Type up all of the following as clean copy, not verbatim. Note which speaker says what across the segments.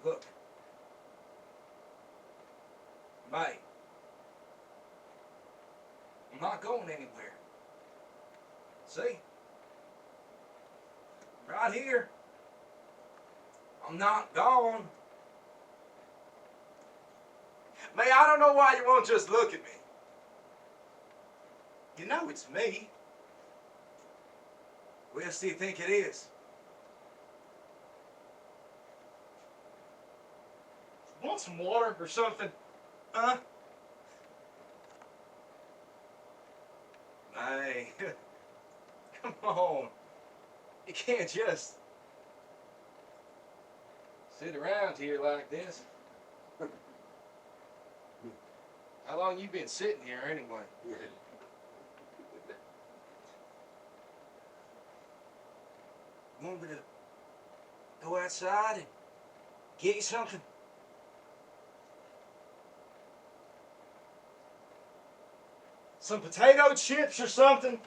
Speaker 1: Look. May. I'm not going anywhere. See? Right here. I'm not gone. May, I don't know why you won't just look at me. You know it's me. Who else do you think it is? Want some water or something? Huh? May. Come on. You can't just sit around here like this. How long you been sitting here anyway? You want me to go outside and get you something? Some potato chips or something?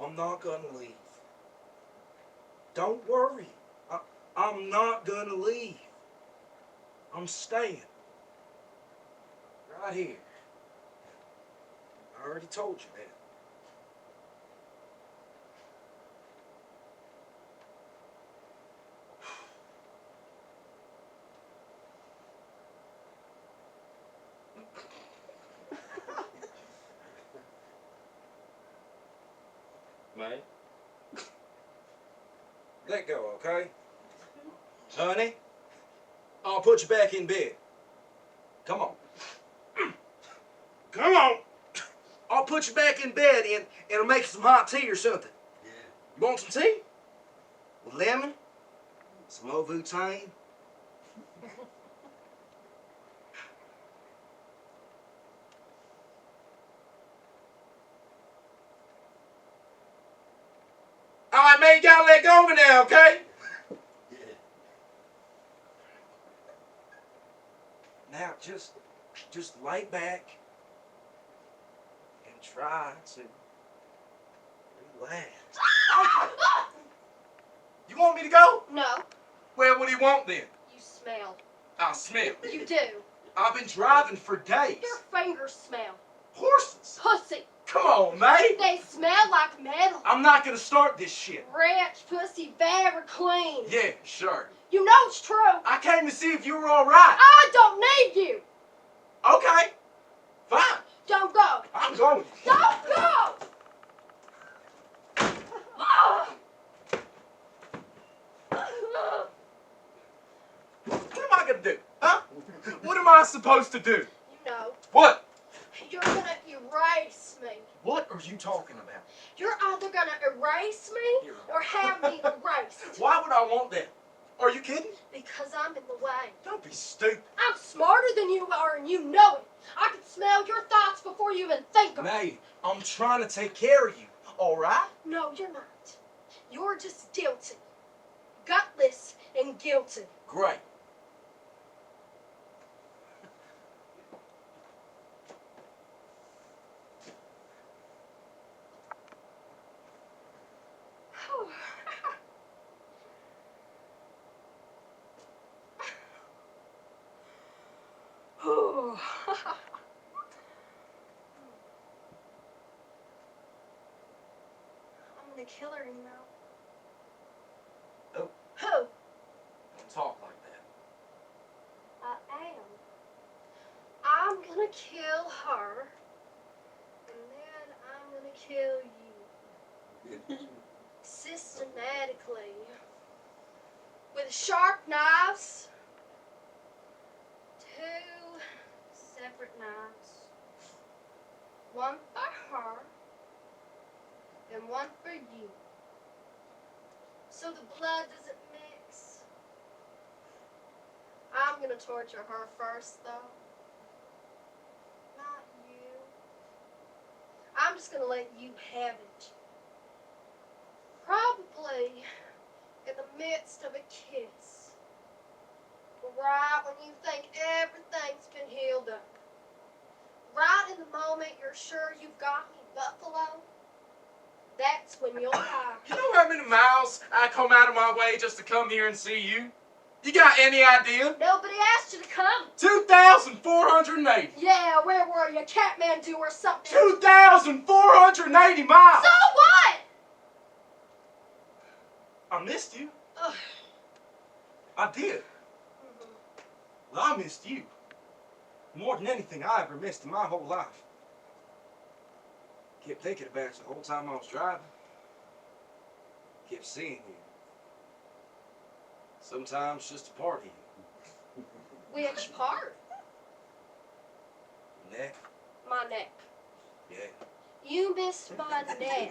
Speaker 1: I'm not gonna leave. Don't worry. I'm not gonna leave. I'm staying. Right here. I already told you that. May. Let go, okay? Honey, I'll put you back in bed. Come on. Come on. I'll put you back in bed and it'll make you some hot tea or something.
Speaker 2: Yeah.
Speaker 1: You want some tea? With lemon? Some Ovaltine? All right, man, you gotta let go of me now, okay?
Speaker 2: Yeah.
Speaker 1: Now, just lay back and try to relax. You want me to go?
Speaker 3: No,
Speaker 1: Well, what do you want then?
Speaker 3: you smell.
Speaker 1: I smell.
Speaker 3: You do.
Speaker 1: I've been driving for days.
Speaker 3: Your fingers smell.
Speaker 1: Horses.
Speaker 3: Pussy.
Speaker 1: Come on, mate.
Speaker 3: They smell like metal.
Speaker 1: I'm not gonna start this shit.
Speaker 3: Rich pussy, very clean.
Speaker 1: Yeah, sure.
Speaker 3: You know it's true.
Speaker 1: I came to see if you were all right.
Speaker 3: I don't need you.
Speaker 1: Okay. Fine.
Speaker 3: Don't go.
Speaker 1: I'm going.
Speaker 3: Don't go.
Speaker 1: What am I gonna do? Huh? What am I supposed to do?
Speaker 3: You know,
Speaker 1: What?
Speaker 3: you're gonna erase me.
Speaker 1: What are you talking about?
Speaker 3: You're either gonna erase me or have me erased.
Speaker 1: Why would I want that? Are you kidding?
Speaker 3: Because I'm in the way.
Speaker 1: Don't be stupid.
Speaker 3: I'm smarter than you are and you know it. I can smell your thoughts before you even think them.
Speaker 1: May, I'm trying to take care of you, all right?
Speaker 3: No, you're not. You're just guilty. Gutless and guilty.
Speaker 1: Great.
Speaker 3: I'm the killer, you know.
Speaker 1: Oh.
Speaker 3: Who?
Speaker 1: Don't talk like that.
Speaker 3: I am. I'm gonna kill her, and then I'm gonna kill you. Systematically. With sharp knives. 2 separate knives. One for her, and one for you. So the blood doesn't mix. I'm gonna torture her first, though. Not you. I'm just gonna let you have it. Probably in the midst of a kiss. Right when you think everything's been healed up. Right in the moment you're sure you've got me buffalo, that's when you'll die.
Speaker 2: You know how many miles I come out of my way just to come here and see you? You got any idea?
Speaker 3: Nobody asked you to come.
Speaker 2: 2,480.
Speaker 3: Yeah, where were you? Kathmandu or something.
Speaker 2: 2,480 miles.
Speaker 3: So what?
Speaker 2: I missed you.
Speaker 3: Ugh.
Speaker 2: I did.
Speaker 1: Well, I missed you. More than anything I ever missed in my whole life. Kept thinking about you the whole time I was driving. Kept seeing you. Sometimes just a part of you.
Speaker 3: Which part?
Speaker 1: Neck?
Speaker 3: My neck.
Speaker 1: Yeah.
Speaker 3: You missed my neck.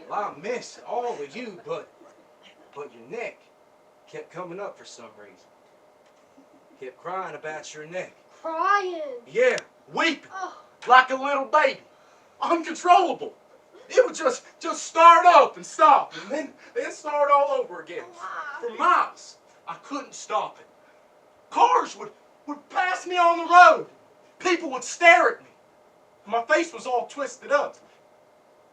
Speaker 1: Well, I miss all of you, but your neck kept coming up for some reason. Kept crying about your neck.
Speaker 3: Crying.
Speaker 2: Yeah, weeping
Speaker 3: Oh,
Speaker 2: like a little baby. Uncontrollable. It would just start up and stop and then start all over again.
Speaker 3: why?
Speaker 2: For miles, I couldn't stop it. Cars would pass me on the road. People would stare at me. My face was all twisted up.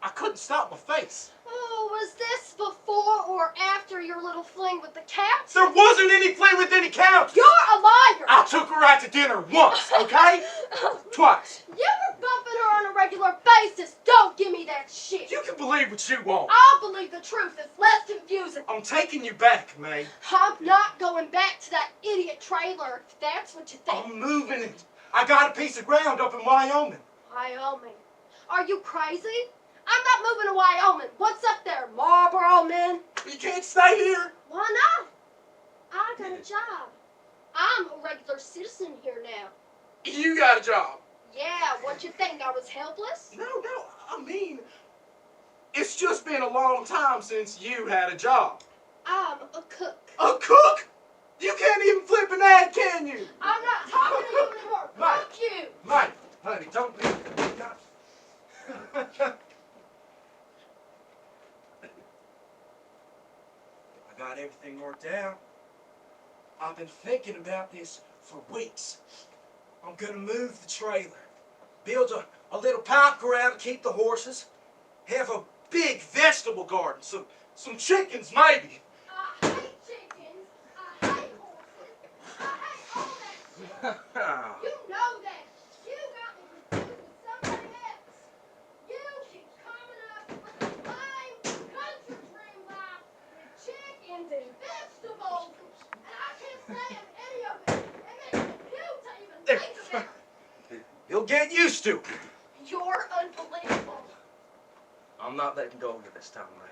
Speaker 2: I couldn't stop my face.
Speaker 3: Oh, was this before or after your little fling with the cat?
Speaker 2: There wasn't any play with any count.
Speaker 3: You're a liar!
Speaker 2: I took her out to dinner once, okay? Twice.
Speaker 3: You were bumping her on a regular basis. Don't give me that shit.
Speaker 2: You can believe what you want.
Speaker 3: I'll believe the truth. It's less confusing.
Speaker 2: I'm taking you back, May.
Speaker 3: I'm not going back to that idiot trailer, if that's what you think.
Speaker 2: I'm moving it. I got a piece of ground up in Wyoming.
Speaker 3: Wyoming. Are you crazy? I'm not moving to Wyoming. What's up there, Marlboro man?
Speaker 2: You can't stay here.
Speaker 3: Why not? I got a job. I'm a regular citizen here now.
Speaker 2: You got a job.
Speaker 3: Yeah, what you think? I was helpless?
Speaker 2: No, I mean, it's just been a long time since you had a job.
Speaker 3: I'm a cook.
Speaker 2: A cook? You can't even flip an egg, can you?
Speaker 3: I'm not talking to you anymore. Fuck you.
Speaker 2: Mike,
Speaker 1: Honey, don't be... I got everything worked out. I've been thinking about this for weeks. I'm gonna move the trailer, build a little pipe corral to keep the horses, have a big vegetable garden, some chickens maybe.
Speaker 3: I hate chickens. I hate horses. I hate all that shit. You know that. You got me confused with somebody else. You keep coming up with the lame country dream life with chickens and vegetables, and I can't stand any of it. It makes me puke to even think of it.
Speaker 1: You'll get used to it.
Speaker 3: You're unbelievable.
Speaker 1: I'm not letting go of you this time, Ray.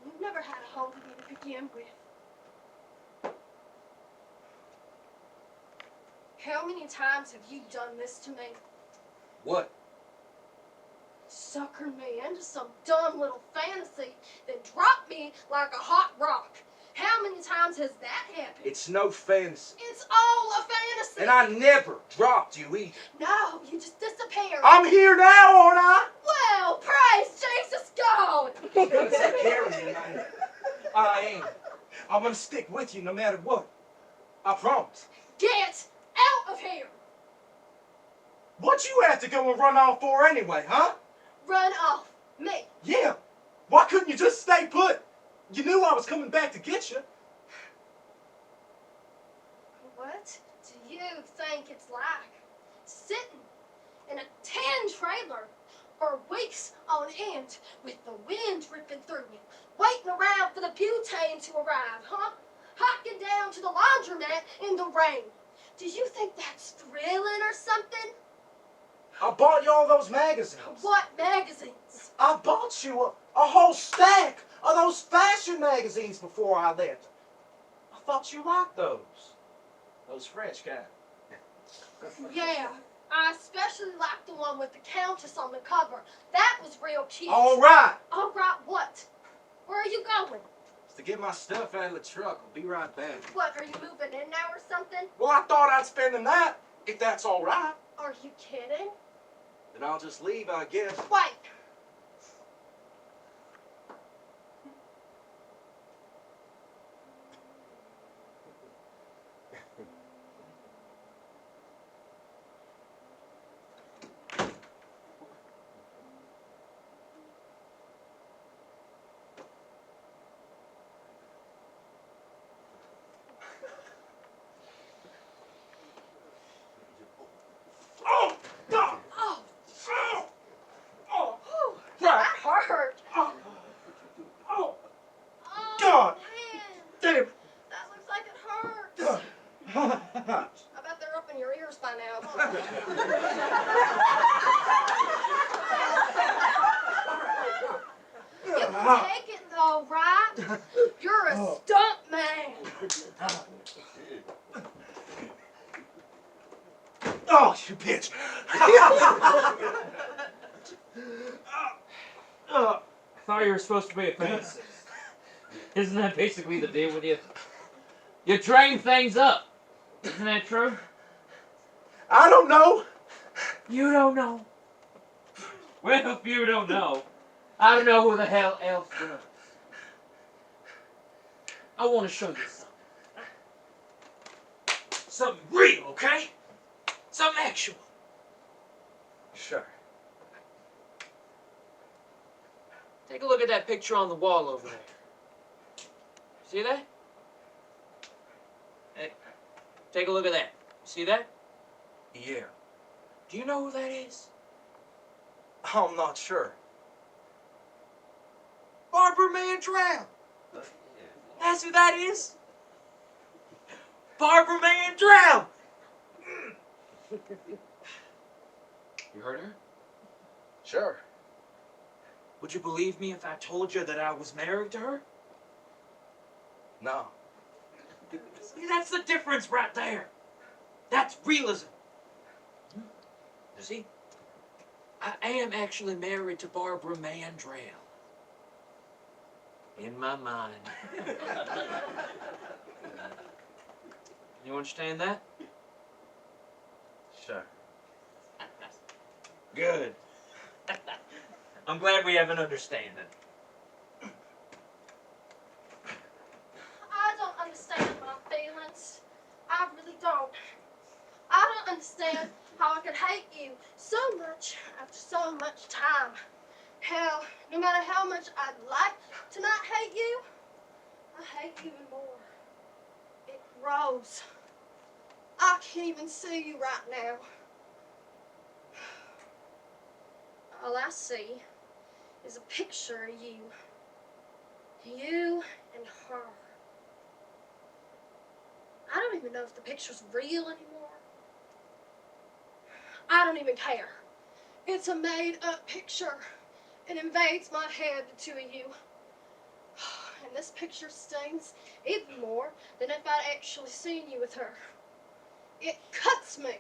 Speaker 3: You've never had a home to begin with. How many times have you done this to me?
Speaker 1: What?
Speaker 3: Suckered me into some dumb little fantasy, then dropped me like a hot rock. How many times has that happened?
Speaker 1: It's no fantasy.
Speaker 3: It's all a fantasy.
Speaker 1: And I never dropped you either.
Speaker 3: No, you just disappeared.
Speaker 2: I'm here now, aren't I?
Speaker 3: Well, praise Jesus God.
Speaker 1: I'm gonna take care of you, man. I am. I'm gonna stick with you no matter what. I promise.
Speaker 3: Get out of here.
Speaker 2: What you have to go and run off for anyway, huh?
Speaker 3: Run off. Me.
Speaker 2: Yeah. Why couldn't you just stay put? You knew I was coming back to get you.
Speaker 3: What do you think it's like sitting in a tin trailer for weeks on end with the wind ripping through you, waiting around for the butane to arrive, huh? Hocking down to the laundromat in the rain. Do you think that's thrilling or something?
Speaker 1: I bought you all those magazines.
Speaker 3: What magazines?
Speaker 1: I bought you a whole stack of those fashion magazines before I left. I thought you liked those. Those French kind.
Speaker 3: Yeah, I especially like the one with the Countess on the cover. That was real cute.
Speaker 1: All right.
Speaker 3: All right, what? Where are you going?
Speaker 1: To get my stuff out of the truck. I'll be right back.
Speaker 3: What, are you moving in now or something?
Speaker 2: Well, I thought I'd spend the night, if that's all right.
Speaker 3: Are you kidding?
Speaker 1: Then I'll just leave, I guess.
Speaker 3: Wait. take it though, right? You're a stunt man.
Speaker 2: Oh, you bitch!
Speaker 4: I thought you were supposed to be a physicist. Isn't that basically the deal with you? You train things up. Isn't that true?
Speaker 2: I don't know.
Speaker 4: You don't know. Well, if you don't know, I don't know who the hell else does. I want to show you something. Something real, okay? Something actual.
Speaker 2: Sure.
Speaker 4: Take a look at that picture on the wall over there. See that? Hey, take a look at that. See that?
Speaker 2: Yeah.
Speaker 4: Do you know who that is?
Speaker 2: I'm not sure.
Speaker 1: Barbara Mandrell.
Speaker 4: That's who that is? Barbara Mandrell! You heard her?
Speaker 2: Sure.
Speaker 4: Would you believe me if I told you that I was married to her?
Speaker 2: No.
Speaker 4: See, that's the difference right there. That's realism. You see, I am actually married to Barbara Mandrell. In my mind. You understand that?
Speaker 2: Sure.
Speaker 4: Good. I'm glad we have an understanding.
Speaker 3: I don't understand my feelings. I really don't. I don't understand how I could hate you so much after so much time. Hell, no matter how much I'd like to not hate you, I hate you even more. It grows. I can't even see you right now. All I see is a picture of you. You and her. I don't even know if the picture's real anymore. I don't even care. It's a made-up picture. It invades my head, the two of you. And this picture stings even more than if I'd actually seen you with her. It cuts me.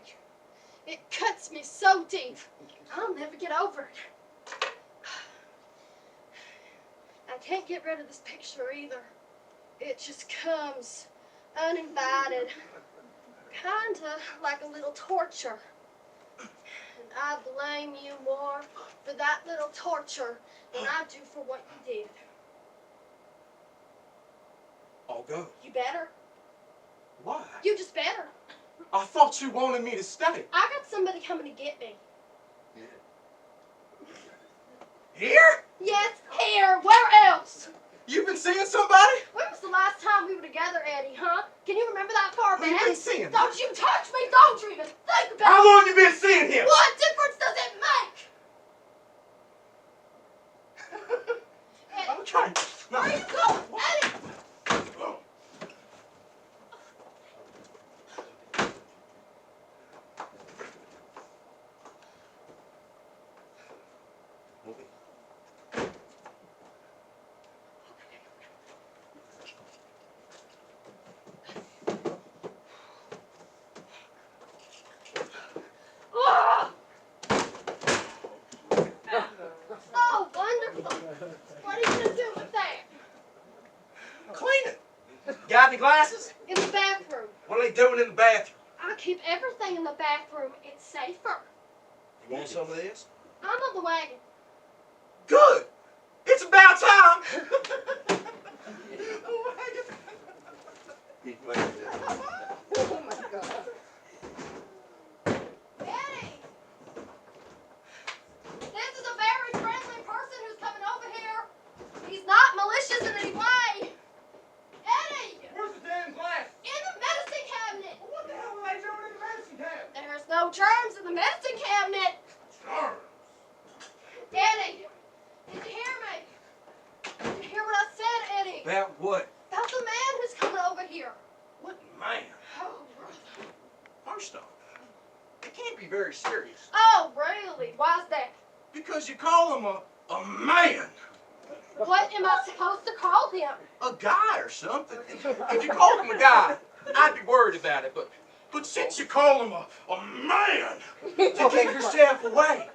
Speaker 3: It cuts me so deep. I'll never get over it. I can't get rid of this picture either. It just comes uninvited. Kinda like a little torture. And I blame you more for that little torture than I do for what you did.
Speaker 2: I'll go.
Speaker 3: You better.
Speaker 2: Why?
Speaker 3: You just better.
Speaker 2: I thought you wanted me to stay.
Speaker 3: I got somebody coming to get me.
Speaker 2: Here?
Speaker 3: Yes, here. Where else?
Speaker 2: You've been seeing somebody?
Speaker 3: When was the last time we were together, Eddie, huh? Can you remember that far
Speaker 2: Who you
Speaker 3: back?
Speaker 2: been seeing?
Speaker 3: Don't you touch me! Don't you even think about
Speaker 2: How
Speaker 3: it!
Speaker 2: long you been seeing him?
Speaker 3: What difference does it make? Eddie,
Speaker 2: I'm trying.
Speaker 3: where are you going? Eddie! Ah! Oh, wonderful. What are you going to do with that?
Speaker 2: Clean it. Got any glasses?
Speaker 3: In the bathroom.
Speaker 2: What are they doing in the bathroom?
Speaker 3: I keep everything in the bathroom. It's safer.
Speaker 2: You want some of this?
Speaker 3: I'm on the wagon.
Speaker 2: Good. It's about time.
Speaker 5: Oh my God.
Speaker 3: Eddie! This is a very friendly person who's coming over here. He's not malicious in any way. Eddie!
Speaker 2: Where's the damn glass?
Speaker 3: In the medicine cabinet.
Speaker 2: What the hell are they doing in the medicine cabinet?
Speaker 3: There's no germs in the medicine cabinet.
Speaker 2: Darn.
Speaker 3: Eddie! Did you hear me? Did you hear what I said, Eddie?
Speaker 2: About what?
Speaker 3: About the man who's coming over here.
Speaker 2: What man?
Speaker 3: Oh, brother.
Speaker 2: First off, it can't be very serious.
Speaker 3: Oh, really? Why's that?
Speaker 2: Because you call him a man.
Speaker 3: What am I supposed to call him?
Speaker 2: A guy or something. If you called him a guy, I'd be worried about it. But since you call him a man,
Speaker 1: To keep yourself away.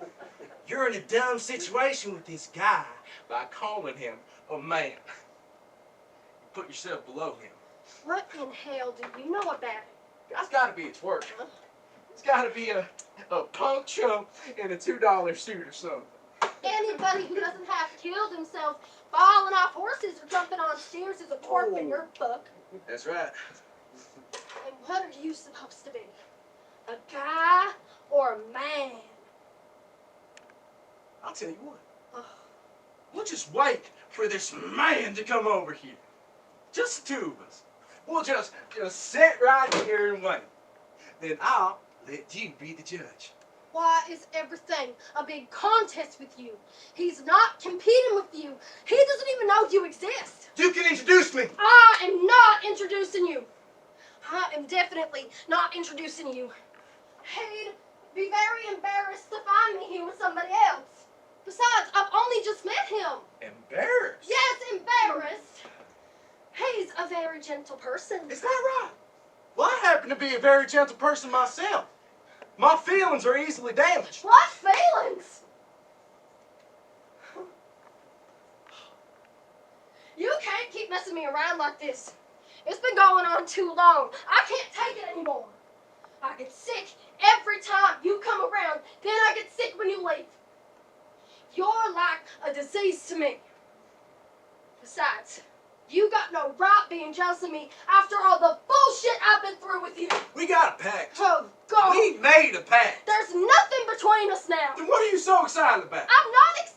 Speaker 1: You're in a dumb situation with this guy.
Speaker 2: by calling him a man, you put yourself below him.
Speaker 3: What in hell do you know about it?
Speaker 2: That's got to be its work. It's got to be a punk chump in a $2 suit or something.
Speaker 3: Anybody who doesn't have to kill themselves falling off horses or jumping on stairs is a twerp in your book.
Speaker 2: That's right.
Speaker 3: And what are you supposed to be? A guy or a man?
Speaker 2: I'll tell you what.
Speaker 3: Ugh.
Speaker 2: We'll just wait for this man to come over here. Just the two of us. We'll just sit right here and wait. Then I'll let you be the judge.
Speaker 3: Why is everything a big contest with you? He's not competing with you. He doesn't even know you exist.
Speaker 2: You can introduce me.
Speaker 3: I am not introducing you. I am definitely not introducing you. He'd be very embarrassed to find me here with somebody else. Besides, I've only just met him.
Speaker 2: Embarrassed?
Speaker 3: Yes, embarrassed. He's a very gentle person.
Speaker 2: Is that right? Well, I happen to be a very gentle person myself. My feelings are easily damaged.
Speaker 3: What feelings? You can't keep messing me around like this. It's been going on too long. I can't take it anymore. I get sick every time you come around, then I get sick when you leave. You're like a disease to me. Besides, you got no right being jealous of me after all the bullshit I've been through with you.
Speaker 2: We got a pact.
Speaker 3: Oh, God.
Speaker 2: We made a pact.
Speaker 3: There's nothing between us now.
Speaker 2: Then what are you so excited about?
Speaker 3: I'm not excited.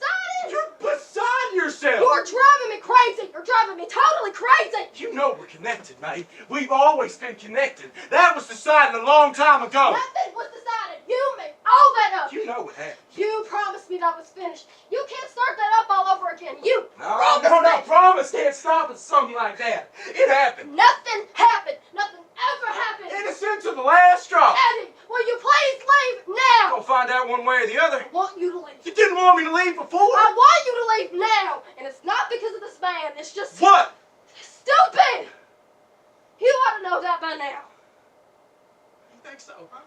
Speaker 2: You're beside yourself.
Speaker 3: You're driving me crazy. You're driving me totally crazy.
Speaker 2: You know we're connected, mate. We've always been connected. That was decided a long time ago.
Speaker 3: Nothing was decided. You made all that up.
Speaker 2: You know what happened.
Speaker 3: You promised me that was finished. You can't start that up all over again. You promised
Speaker 2: No,
Speaker 3: me.
Speaker 2: promise can't stop at something like that. It happened.
Speaker 3: Nothing happened. Nothing ever happened.
Speaker 2: Innocent to the last straw.
Speaker 3: Eddie, will you please leave now?
Speaker 2: Gonna find out one way or the other.
Speaker 3: I want you to leave.
Speaker 2: You didn't want me to leave before.
Speaker 3: I want you to leave now. And it's not because of this man. It's just
Speaker 2: What?
Speaker 3: stupid. You ought to know that by now.
Speaker 2: You think so, huh?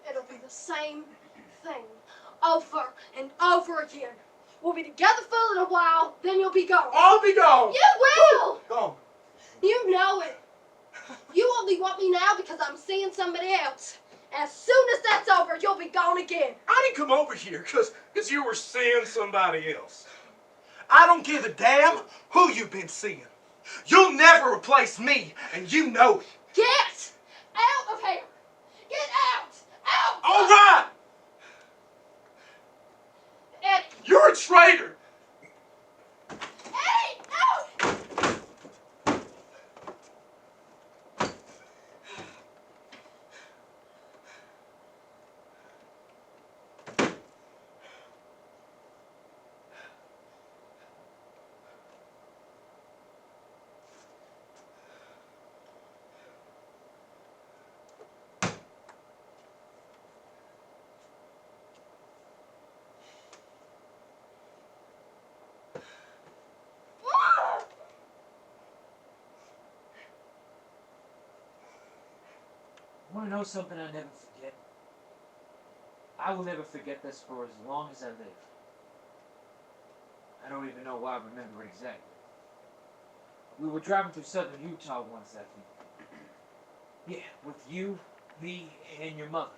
Speaker 3: It'll be the same thing over and over again. We'll be together for a little while, then you'll be gone.
Speaker 2: I'll be gone.
Speaker 3: You will!
Speaker 2: Gone.
Speaker 3: You know it. You only want me now because I'm seeing somebody else. As soon as that's over, you'll be gone again.
Speaker 2: I didn't come over here because you were seeing somebody else. I don't give a damn who you've been seeing. You'll never replace me, and you know it.
Speaker 3: Get out of here! Get out! Out!
Speaker 2: All right!
Speaker 3: Eddie!
Speaker 2: You're a traitor.
Speaker 3: Eddie! Out!
Speaker 4: Want to know something I never forget? I will never forget this for as long as I live. I don't even know why I remember it exactly. We were driving through southern Utah once, I think. Yeah, with you, me, and your mother.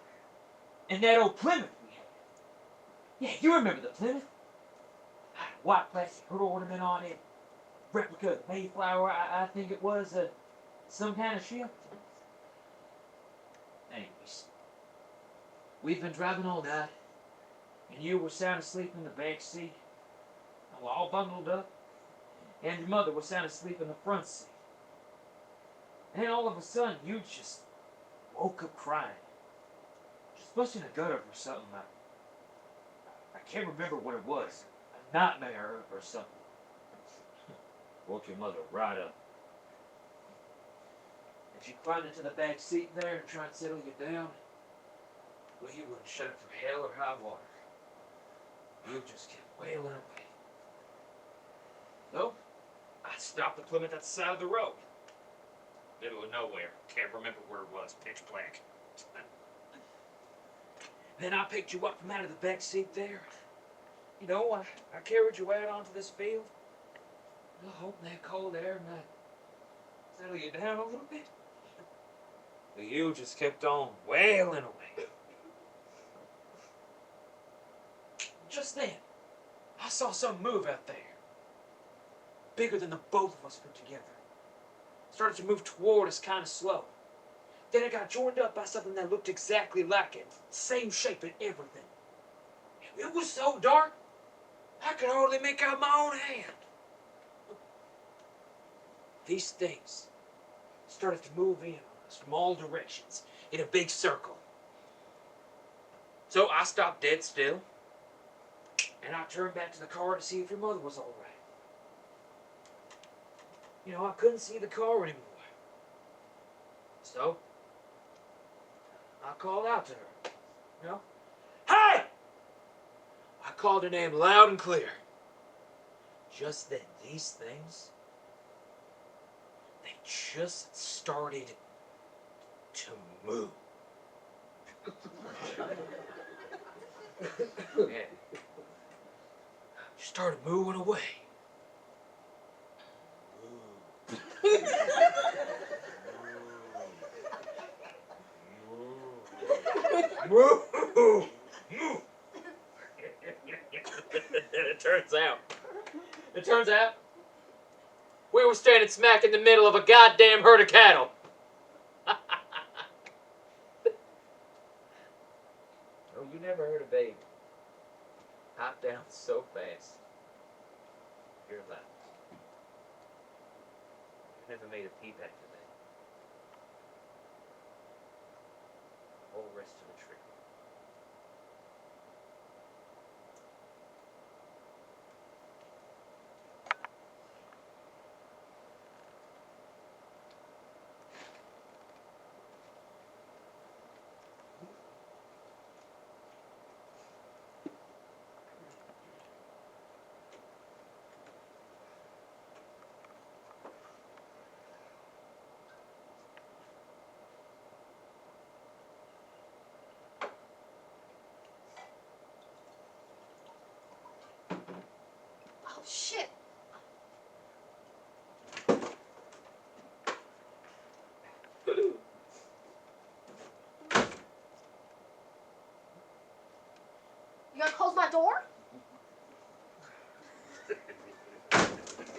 Speaker 4: And that old Plymouth we had. Yeah, you remember the Plymouth? Had a white plastic hood ornament on it. Replica of Mayflower, I think it was. Some kind of ship. Anyways, we've been driving all night, and you were sound asleep in the back seat. I was all bundled up, and your mother was sound asleep in the front seat. And then all of a sudden, you just woke up crying. Just busting a gut over something. I can't remember what it was. A nightmare or something. Woke your mother right up. If you climbed into the back seat there and tried to settle you down, well, you wouldn't shut up for hell or high water. You just kept wailing away. stopped the Plymouth at the side of the road. Middle of nowhere. Can't remember where it was. Pitch black. Then I picked you up from out of the back seat there. You know, I carried you out onto this field. Hoping that cold air might settle you down a little bit. But you just kept on wailing away. Just then, I saw something move out there. Bigger than the both of us put together. Started to move toward us kind of slow. Then it got joined up by something that looked exactly like it. Same shape and everything. It was so dark, I could hardly make out my own hand. These things started to move in from all directions in a big circle. So I stopped dead still, and I turned back to the car to see if your mother was all right. You know, I couldn't see the car anymore. So I called out to her. You know? Hey! I called her name loud and clear. Just then, these things, they just started to move. Yeah. Just started moving away. Move. It turns out, we were standing smack in the middle of a goddamn herd of cattle. Oh, you never heard a baby hop down so fast. You're alive. You never made a peep after that. The whole rest of the trip.
Speaker 3: Oh, shit. You gonna close my door?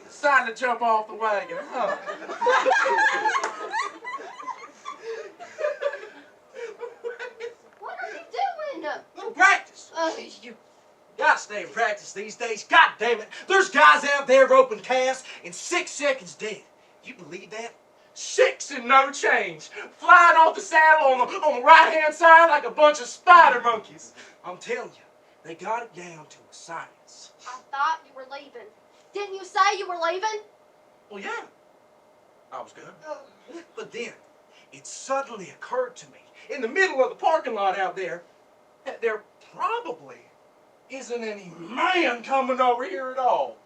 Speaker 2: Decided to jump off the wagon, huh?
Speaker 3: What are you doing?
Speaker 1: Little practice.
Speaker 3: You.
Speaker 1: Gotta stay in practice these days. God damn it. There's guys out there roping calves in 6 seconds dead. You believe that?
Speaker 2: 6 and no change. Flying off the saddle on the right-hand side like a bunch of spider monkeys.
Speaker 1: I'm telling you, they got it down to a science.
Speaker 3: I thought you were leaving. Didn't you say you were leaving?
Speaker 1: Well, yeah. I was gonna.
Speaker 3: Oh.
Speaker 1: But then, it suddenly occurred to me,
Speaker 2: In the middle of the parking lot out there, that there probably isn't any man coming over here at all.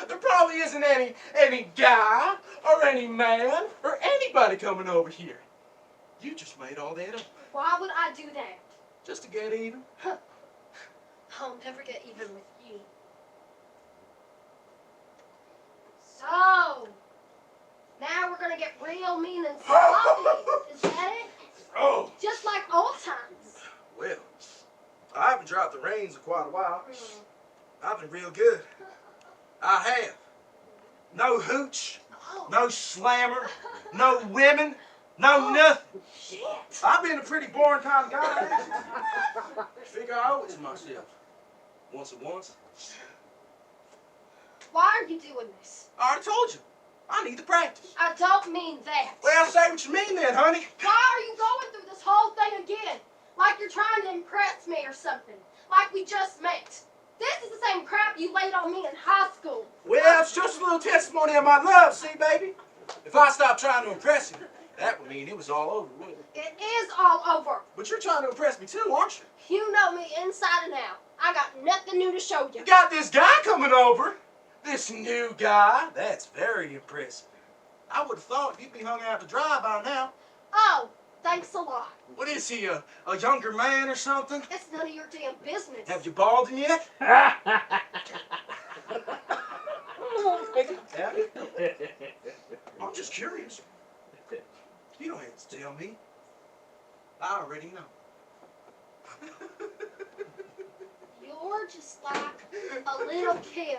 Speaker 2: There probably isn't any guy or any man or anybody coming over here.
Speaker 1: you just made all that up.
Speaker 3: Why would I do that?
Speaker 2: Just to get even.
Speaker 3: I'll never get even with you. So, now we're gonna get real mean and sloppy. Is that it?
Speaker 1: Oh,
Speaker 3: Just like old times.
Speaker 1: well, I haven't dropped the reins in quite a while. I've been real good. I have. No hooch,
Speaker 3: Oh,
Speaker 1: no slammer, no women, no nothing.
Speaker 3: shit.
Speaker 1: I've been a pretty boring kind of guy. Figure I owe it to myself. Once at once.
Speaker 3: Why are you doing this?
Speaker 1: I already told you. I need the practice.
Speaker 3: I don't mean that.
Speaker 1: Well, say what you mean then, honey.
Speaker 3: Why are you going through this whole thing again? Like you're trying to impress me or something. Like we just met. This is the same crap you laid on me in high school.
Speaker 1: Well, it's just a little testimony of my love, see, baby? If I stopped trying to impress you, that would mean it was all over, wouldn't it?
Speaker 3: It is all over.
Speaker 1: But you're trying to impress me too, aren't you?
Speaker 3: You know me inside and out. I got nothing new to show you.
Speaker 2: You got this guy coming over. This new guy, that's very impressive. I would have thought you'd be hung out to dry by now.
Speaker 3: Oh, thanks a lot.
Speaker 2: What is he, a younger man or something?
Speaker 3: It's none of your damn business.
Speaker 2: Have you balled him yet? I'm just curious. You don't have to tell me. I already know.
Speaker 3: You're just like a little kid.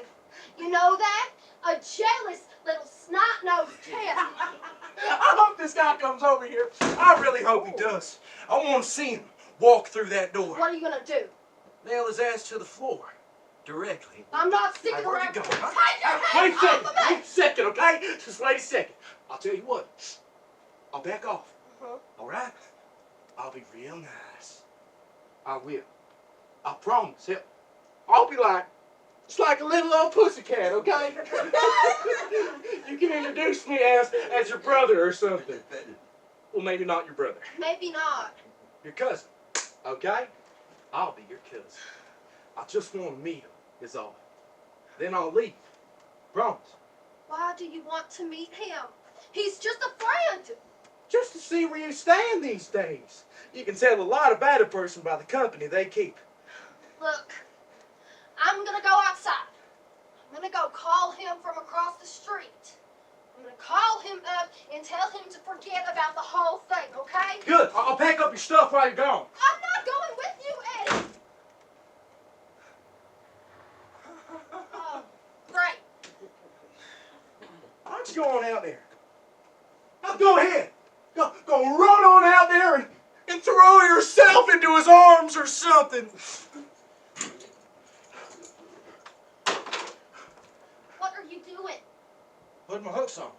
Speaker 3: You know that? A jealous little snot-nosed kid.
Speaker 2: I hope this guy comes over here. I really hope he does. I want to see him walk through that door.
Speaker 3: What are you gonna do?
Speaker 2: Nail his ass to the floor. Directly.
Speaker 3: I'm not sticking
Speaker 2: Hey, where you
Speaker 3: around.
Speaker 2: going,
Speaker 3: Take
Speaker 2: huh?
Speaker 3: your
Speaker 2: Wait a
Speaker 3: hands
Speaker 2: second.
Speaker 3: off of me!
Speaker 2: Wait a second, okay? Just wait a second. I'll tell you what. I'll back off.
Speaker 3: Uh-huh.
Speaker 2: All right? I'll be real nice. I will. I promise. Hell, I'll be like, it's like a little old pussycat, okay? You can introduce me as your brother or something. Well, maybe not your brother.
Speaker 3: Maybe not.
Speaker 2: Your cousin, okay? I'll be your cousin. I just want to meet him, is all. Then I'll leave. Promise.
Speaker 3: Why do you want to meet him? He's just a friend.
Speaker 2: Just to see where you stand these days. You can tell a lot about a person by the company they keep.
Speaker 3: Look, I'm gonna go outside. I'm gonna go call him from across the street. I'm gonna call him up and tell him to forget about the whole thing, okay?
Speaker 2: Good. I'll pack up your stuff while you're gone.
Speaker 3: I'm not going with you, Eddie. Oh, great.
Speaker 2: Why don't you go on out there? Now go ahead. Go run on out there and throw yourself into his arms or something.
Speaker 3: What are you doing?
Speaker 2: Put my hooks on.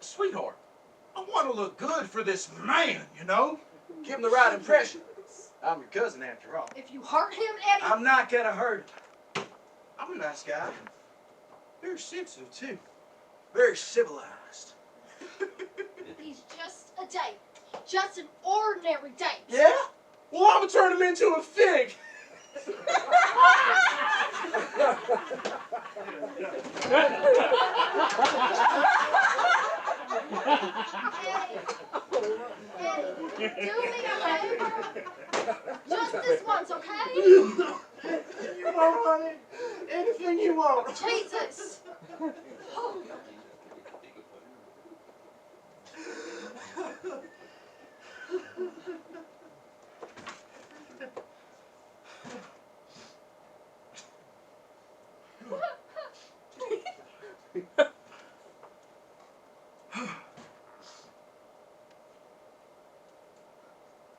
Speaker 2: Sweetheart, I want to look good for this man, you know? Give him the right impression. I'm your cousin after all.
Speaker 3: If you hurt him, Eddie,
Speaker 2: I'm not gonna hurt him. I'm a nice guy. Very sensitive, too. Very civilized.
Speaker 3: he's just a date. Just an ordinary date.
Speaker 2: Yeah? Well, I'm gonna turn him into a fig.
Speaker 3: Eddie, do me a favor. Just this once, okay?
Speaker 2: You want, honey? Anything you want.
Speaker 3: Jesus. Oh.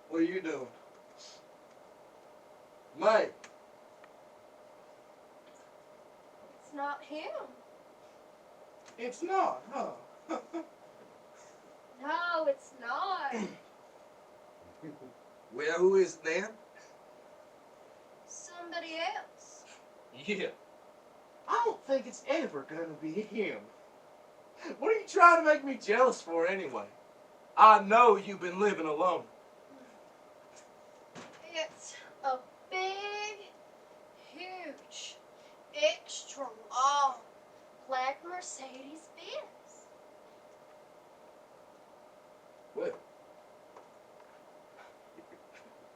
Speaker 2: What are you doing? May.
Speaker 3: It's not him.
Speaker 2: It's not, huh?
Speaker 3: No, it's not.
Speaker 2: Well, who is it then?
Speaker 3: Somebody else.
Speaker 2: Yeah. I don't think it's ever gonna be him. What are you trying to make me jealous for anyway? I know you've been living alone.
Speaker 3: It's a big, huge, extra long black Mercedes Benz.
Speaker 2: Well,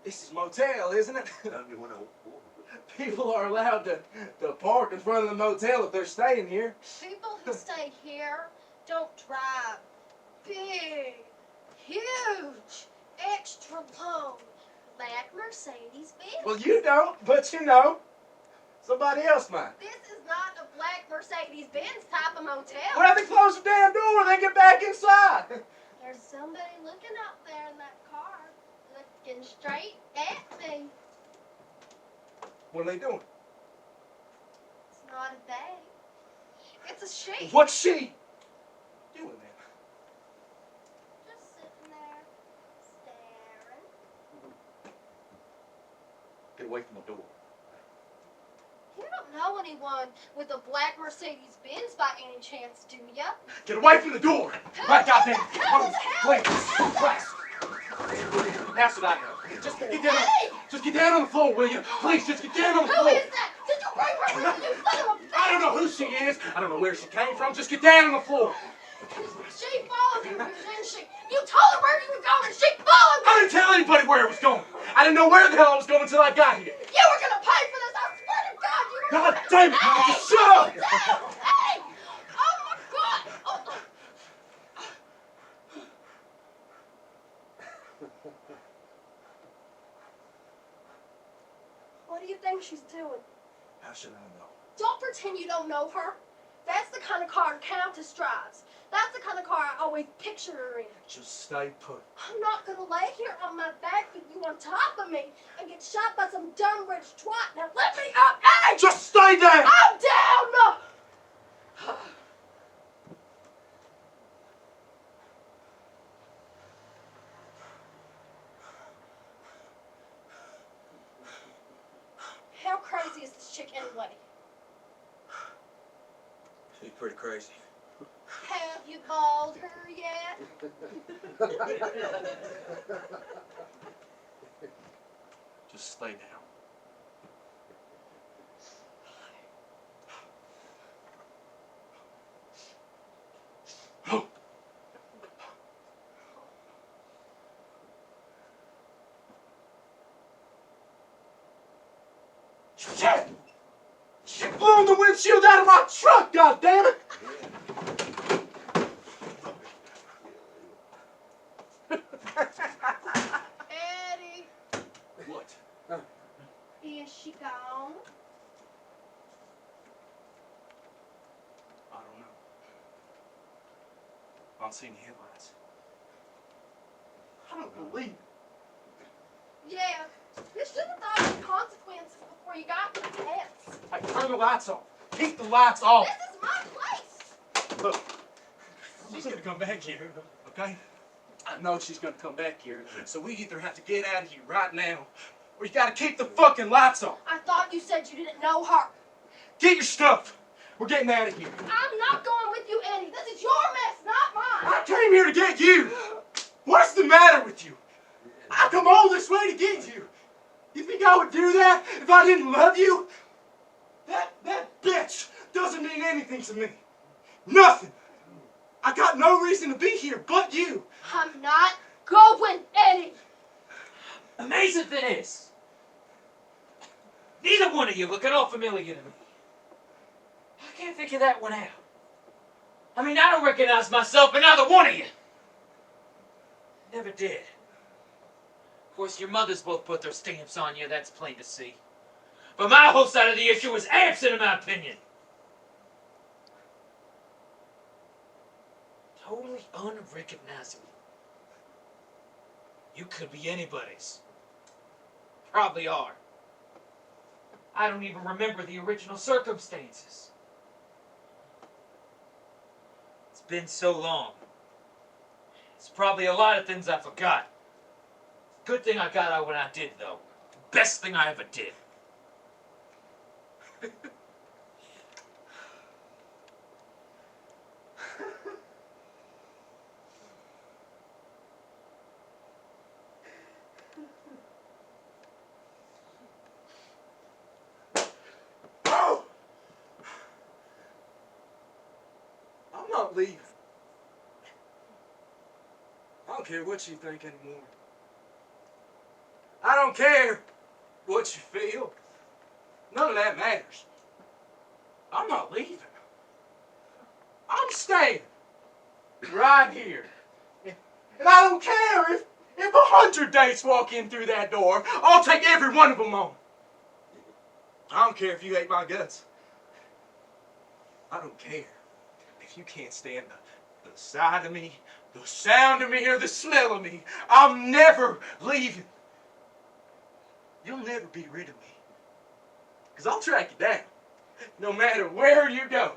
Speaker 2: this is motel, isn't it? People are allowed to park in front of the motel if they're staying here.
Speaker 3: People who stay here don't drive big, huge, extra long black Mercedes Benz.
Speaker 2: Well, you don't, but you know, somebody else might.
Speaker 3: This is not a black Mercedes Benz type of motel.
Speaker 2: Well, they close the damn door and they get back inside.
Speaker 3: There's somebody looking out there in that car, looking straight at me.
Speaker 2: What are they doing?
Speaker 3: It's not a they. It's a she.
Speaker 2: What's she doing then?
Speaker 3: Just sitting there, staring.
Speaker 2: Get away from the door.
Speaker 3: You don't know anyone with a black Mercedes Benz by any chance, do ya?
Speaker 2: Get away from the door! My goddamn!
Speaker 3: Hell the hell!
Speaker 2: Please, please. That's what I know. Just get down.
Speaker 3: Hey!
Speaker 2: Just get down on the floor, will you? Please, just get down on the
Speaker 3: Who
Speaker 2: floor.
Speaker 3: is that? Did you bring her with you, son of a bitch?
Speaker 2: I don't know who she is. I don't know where she came from. Just get down on the floor.
Speaker 3: She followed you, didn't she? You told her where you were going and she followed you!
Speaker 2: I didn't tell anybody where it was going. I didn't know where the hell I was going until I got here.
Speaker 3: You were gonna pay for this! I swear to God, you were
Speaker 2: God
Speaker 3: gonna...
Speaker 2: damn it, Mom, just shut up!
Speaker 3: Hey! Oh my God! Oh. What do you think she's doing?
Speaker 1: How should I know?
Speaker 3: Don't pretend you don't know her. That's the kind of car Countess drives. That's the kind of car I always picture her in.
Speaker 1: Just stay put.
Speaker 3: I'm not gonna lay here on my back with you on top of me and get shot by some dumb rich twat. Now let me up! Hey!
Speaker 2: Just stay down!
Speaker 3: I'm down! How crazy is this chick anyway?
Speaker 1: She's pretty crazy.
Speaker 3: Have you balled her yet?
Speaker 2: Just stay down. Shit! She blew the windshield out of my truck, goddammit!
Speaker 3: Eddie,
Speaker 2: What?
Speaker 3: is she gone?
Speaker 2: I don't know. I don't see any headlights. I don't believe it.
Speaker 3: Yeah, you should have thought of the consequences before you got to the test.
Speaker 2: Hey, turn the lights off. Keep the lights off.
Speaker 3: This is my place.
Speaker 2: Look, she's gonna come back here, okay? I know she's gonna come back here, so we either have to get out of here right now, or you gotta keep the fucking lights on.
Speaker 3: I thought you said you didn't know her.
Speaker 2: Get your stuff. We're getting out of here.
Speaker 3: I'm not going with you, Eddie. This is your mess, not mine.
Speaker 2: I came here to get you. What's the matter with you? I come all this way to get you. You think I would do that if I didn't love you? That bitch doesn't mean anything to me. Nothing. I got no reason to be here but you.
Speaker 3: I'm not going, Eddie.
Speaker 4: Amazing thing is, neither one of you look at all familiar to me. I can't figure that one out. I mean, I don't recognize myself in either one of you. Never did. Of course, your mothers both put their stamps on you, that's plain to see. But my whole side of the issue was absent, in my opinion. Totally unrecognizable. You could be anybody's. Probably are. I don't even remember the original circumstances. It's been so long. It's probably a lot of things I forgot. Good thing I got out when I did, though. Best thing I ever did.
Speaker 2: I'm not leaving. I don't care what you think anymore. I don't care what you feel. None of that matters. I'm not leaving. I'm staying right here. And I don't care if 100 dates walk in through that door. I'll take every one of them on. I don't care if you hate my guts. I don't care if you can't stand the sight of me, the sound of me, or the smell of me. I'm never leaving. You'll never be rid of me. Because I'll track you down, no matter where you go.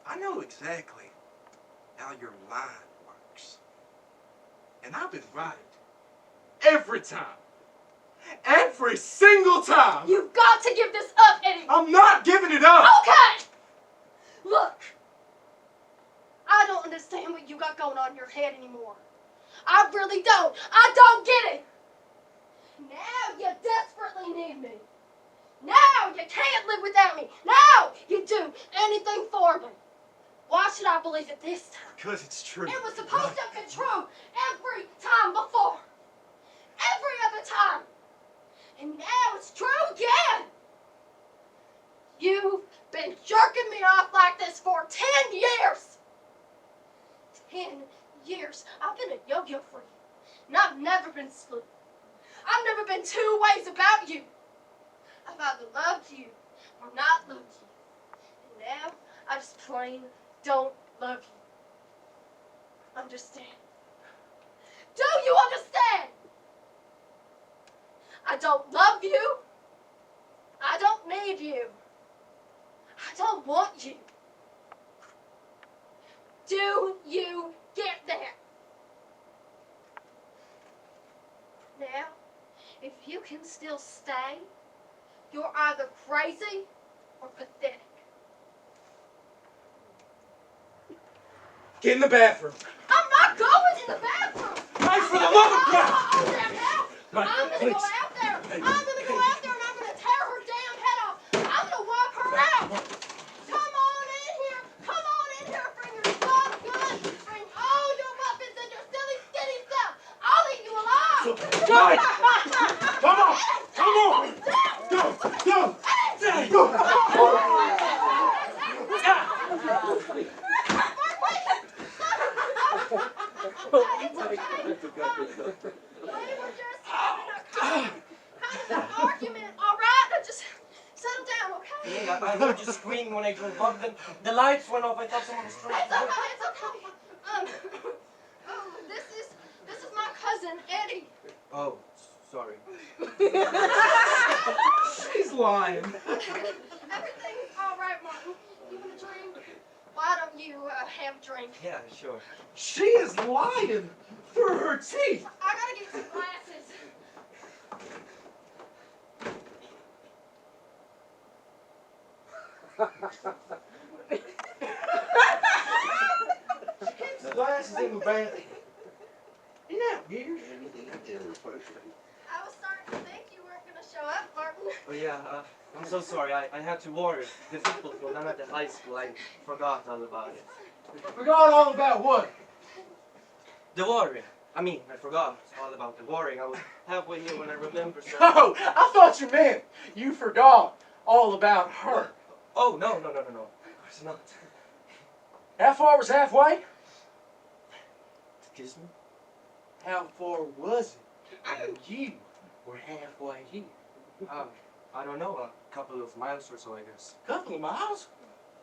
Speaker 2: I know exactly how your mind works. And I've been right. Every time. Every single time.
Speaker 3: You've got to give this up, Eddie.
Speaker 2: I'm not giving it up.
Speaker 3: Okay! Look, I don't understand what you got going on in your head anymore. I really don't. I don't get it. Now you desperately need me. Now you can't live without me. Now you do anything for me. Why should I believe it this time?
Speaker 2: Because it's true.
Speaker 3: It was supposed to be true every time before. Every other time. And now it's true again. You've been jerking me off like this for 10 years. 10 years. I've been a yo-yo for you. And I've never been split. I've never been two ways about you. I've either loved you or not loved you. And now I just plain don't love you. Understand? Do you understand? I don't love you. I don't need you. I don't want you. Do you get that? Now, if you can still stay, you're either crazy or pathetic.
Speaker 1: Get in the bathroom.
Speaker 3: I'm not going in the bathroom.
Speaker 1: Hey, for the love of God!
Speaker 3: Oh, damn hell.
Speaker 1: Mike,
Speaker 3: I'm gonna
Speaker 1: please.
Speaker 3: go out there. I'm gonna go out there and I'm gonna tear her damn head off. I'm gonna wipe her out. Come on in here. Come on in here. Bring your smoke gun. Bring all your weapons and your silly skinny stuff. I'll eat you alive.
Speaker 1: Mike! Come on! Come on! Go!
Speaker 3: We were just having a kind of an argument, all right? Now just settle down, okay?
Speaker 6: Yeah, I heard you screaming when I drove up. Then the lights went off. I thought someone was
Speaker 3: It's
Speaker 6: trying
Speaker 3: okay,
Speaker 6: to...
Speaker 3: it's okay. This is my cousin Eddie.
Speaker 6: Oh, sorry.
Speaker 1: She's lying.
Speaker 3: Everything's all right, Martin. You want a drink? Why don't you have a drink?
Speaker 6: Yeah, sure.
Speaker 1: She is lying through her teeth.
Speaker 3: I gotta get some glasses.
Speaker 2: The glasses in the bath. You know, gears.
Speaker 3: I was starting to think you weren't gonna show up, Martin.
Speaker 6: Oh, yeah, I'm so sorry. I had to worry. The football field. I'm at the high school. I forgot all about it.
Speaker 2: Forgot all about what?
Speaker 6: The worry. I mean, I forgot all about the worrying. I was halfway here when I remembered. So...
Speaker 2: Oh, I thought you meant you forgot all about her.
Speaker 6: Oh, no. Of course not.
Speaker 2: How far was halfway?
Speaker 6: Excuse me?
Speaker 2: How far was it when you were halfway here?
Speaker 6: I don't know. A couple of miles or so, I guess.
Speaker 2: Couple of miles?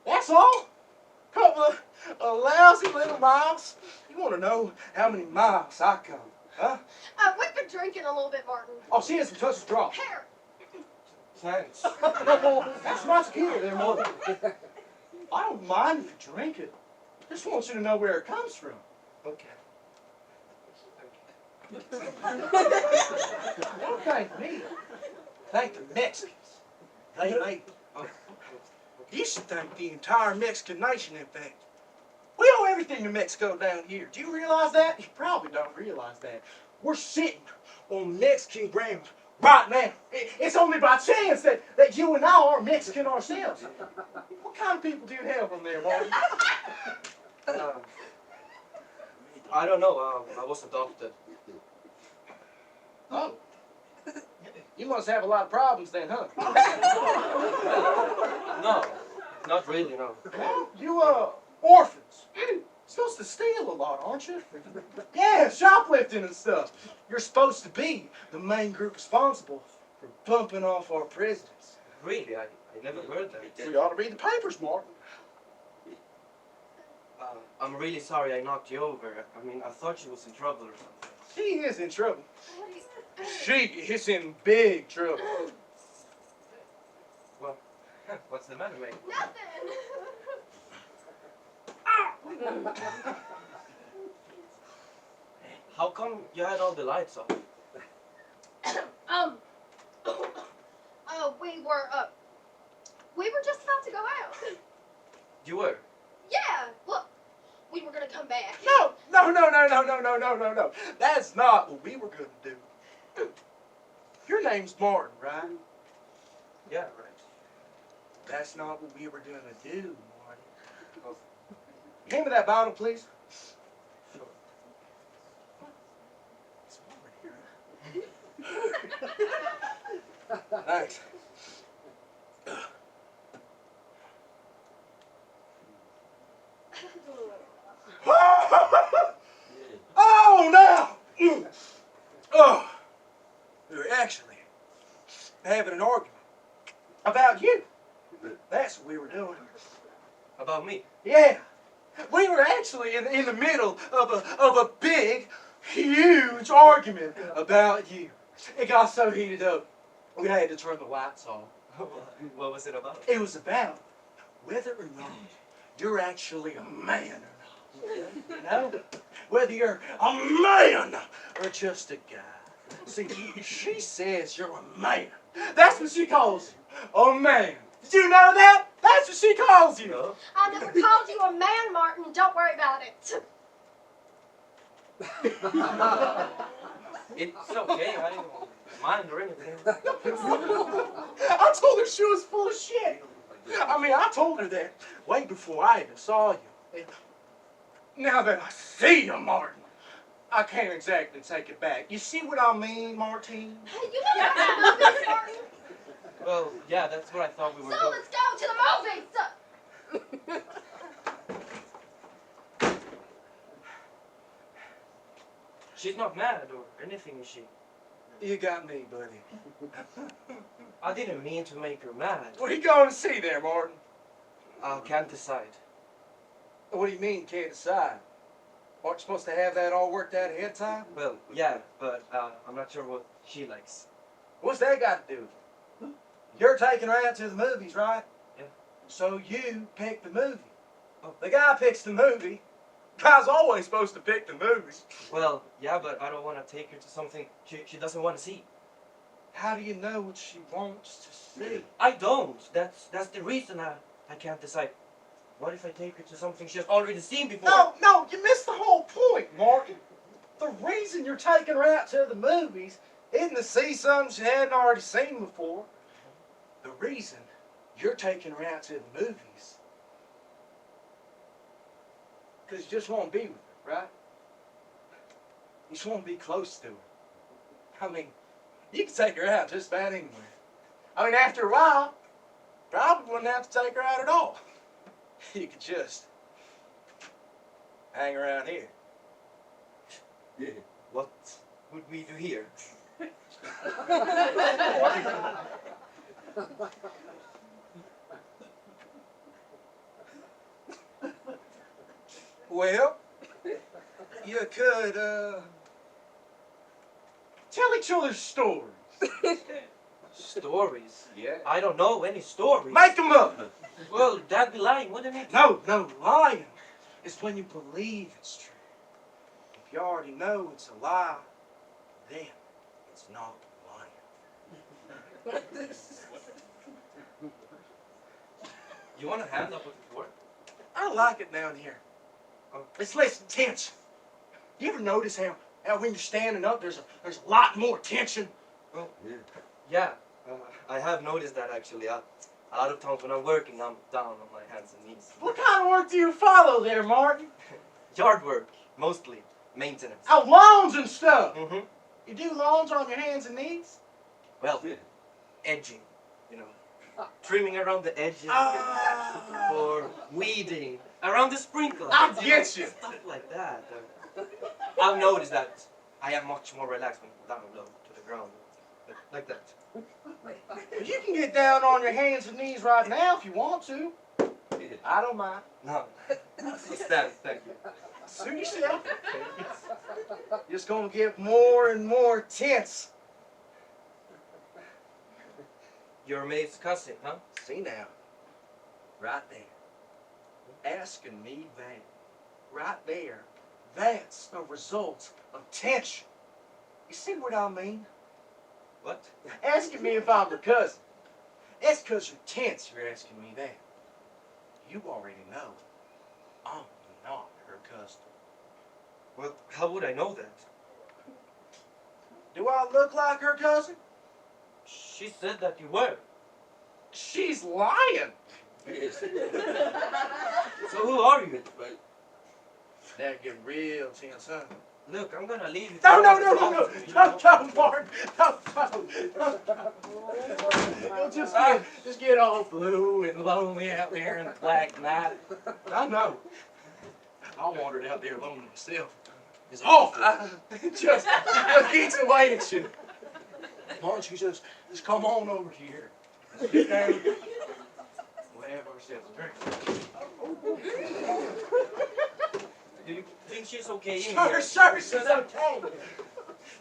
Speaker 2: That's all? Couple of lousy little miles? You want to know how many miles I come, huh?
Speaker 3: We've been drinking a little bit, Martin.
Speaker 2: Oh, she hasn't touched a drop.
Speaker 3: Here.
Speaker 6: Thanks.
Speaker 2: That's my tequila there, Mother. I don't mind if you drink it. Just want you to know where it comes from.
Speaker 6: Okay.
Speaker 2: Don't thank me. Thank the Mexicans. They made it. You should thank the entire Mexican nation, in fact. We owe everything to Mexico down here. Do you realize that? You probably don't realize that. We're sitting on Mexican ground right now. It's only by chance that you and I are Mexican ourselves. What kind of people do you have from there, Martin?
Speaker 6: I don't know. I was adopted.
Speaker 2: Oh. You must have a lot of problems then, huh?
Speaker 6: No, not really, no.
Speaker 2: You, orphans. Supposed to steal a lot, aren't you? Yeah, shoplifting and stuff. You're supposed to be the main group responsible for bumping off our presidents.
Speaker 6: Really, I never heard that.
Speaker 2: So you ought to read the papers, Martin.
Speaker 6: I'm really sorry I knocked you over. I mean, I thought she was in trouble or something.
Speaker 2: She is in trouble. She is in big trouble.
Speaker 6: Well, what's the matter, mate?
Speaker 3: Nothing.
Speaker 6: How come you had all the lights off?
Speaker 3: We were just about to go out.
Speaker 6: You were?
Speaker 3: Yeah, look, we were gonna come back.
Speaker 2: No. That's not what we were going to do. Your name's Martin, right?
Speaker 6: Yeah, right.
Speaker 2: That's not what we were gonna do, Marty. Hand me that bottle, please.
Speaker 6: Sure.
Speaker 2: It's warm in here. Thanks. Oh, now! Oh, we were actually having an argument about you. That's what we were doing.
Speaker 6: About me.
Speaker 2: Yeah, we were actually in the middle of a big, huge argument about you. It got so heated up, we had to turn the lights off.
Speaker 6: What was it about?
Speaker 2: It was about whether or not you're actually a man or not. You know? Whether you're a man or just a guy. See, she says you're a man. That's what she calls you. A man. Did you know that? That's what she calls you.
Speaker 6: No.
Speaker 3: I never called you a man, Martin. Don't worry about it.
Speaker 6: It's okay. I don't mind or anything.
Speaker 2: I told her she was full of shit. I mean, I told her that way before I even saw you. And now that I see you, Martin, I can't exactly take it back. You see what I mean, Martine?
Speaker 3: Hey, you never got movies, Martin.
Speaker 6: Well, yeah, that's where I thought we were
Speaker 3: So
Speaker 6: going.
Speaker 3: let's go to the movies.
Speaker 6: She's not mad or anything, is she?
Speaker 2: You got me, buddy.
Speaker 6: I didn't mean to make her mad.
Speaker 2: What are you going to see there, Martin?
Speaker 6: I can't decide.
Speaker 2: What do you mean, can't decide? Aren't you supposed to have that all worked out ahead of time?
Speaker 6: Well, yeah, but I'm not sure what she likes.
Speaker 2: What's that got to do with it? You're taking her out to the movies, right?
Speaker 6: Yeah.
Speaker 2: So you pick the movie.
Speaker 6: Oh.
Speaker 2: The guy picks the movie. Guy's always supposed to pick the movies.
Speaker 6: Well, yeah, but I don't want to take her to something she doesn't want to see.
Speaker 2: How do you know what she wants to see?
Speaker 6: I don't. That's the reason I can't decide. What if I take her to something she's already seen before?
Speaker 2: No, you missed the whole point, Martin. The reason you're taking her out to the movies isn't to see something she hadn't already seen before. The reason you're taking her out to the movies because you just want to be with her, right? You just want to be close to her. I mean, you can take her out just about anywhere. I mean, after a while, probably wouldn't have to take her out at all. You could just hang around here.
Speaker 6: What would we do here?
Speaker 2: Well, you could, tell each other stories.
Speaker 6: Stories?
Speaker 2: Yeah.
Speaker 6: I don't know any stories.
Speaker 2: Make them up.
Speaker 6: Well, that'd be lying, wouldn't it?
Speaker 2: No, lying is when you believe it's true. If you already know it's a lie, then it's not lying.
Speaker 6: You want a hand up with the door?
Speaker 2: I like it down here. It's less tension. You ever notice how when you're standing up, there's a lot more tension?
Speaker 6: Well, yeah. I have noticed that actually. A lot of times when I'm working, I'm down on my hands and knees.
Speaker 2: What kind of work do you follow there, Martin?
Speaker 6: Yard work, mostly. Maintenance.
Speaker 2: Oh, lawns and stuff.
Speaker 6: Mm-hmm.
Speaker 2: You do lawns on your hands and knees?
Speaker 6: Well, edging, you know. Trimming around the edges. Or weeding around the sprinklers.
Speaker 2: I
Speaker 6: know,
Speaker 2: get you.
Speaker 6: Stuff like that. I've noticed that I am much more relaxed when down low to the ground. Like that.
Speaker 2: You can get down on your hands and knees right now if you want to. I don't mind.
Speaker 6: No. Stand, thank you.
Speaker 2: Suit yourself. Just gonna get more and more tense.
Speaker 6: You're Maeve's cousin, huh?
Speaker 2: See now. Right there. Asking me that. Right there. That's a result of tension. You see what I mean?
Speaker 6: What?
Speaker 2: Asking me if I'm her cousin. It's because you're tense you're asking me that. You already know I'm not her cousin.
Speaker 6: Well, how would I know that?
Speaker 2: Do I look like her cousin?
Speaker 6: She said that you were.
Speaker 2: She's lying.
Speaker 6: So who are you?
Speaker 2: That get real tense, huh?
Speaker 6: Look, I'm gonna leave you.
Speaker 2: No, Martin. No. You'll just get all blue and lonely out there in the black night. I know. I wandered out there alone myself. It's awful. Just keeps away at you. Why don't you just come on over here? Sit down. We'll have ourselves a drink.
Speaker 6: Do you think she's okay in
Speaker 2: Sure,
Speaker 6: here?
Speaker 2: she's okay.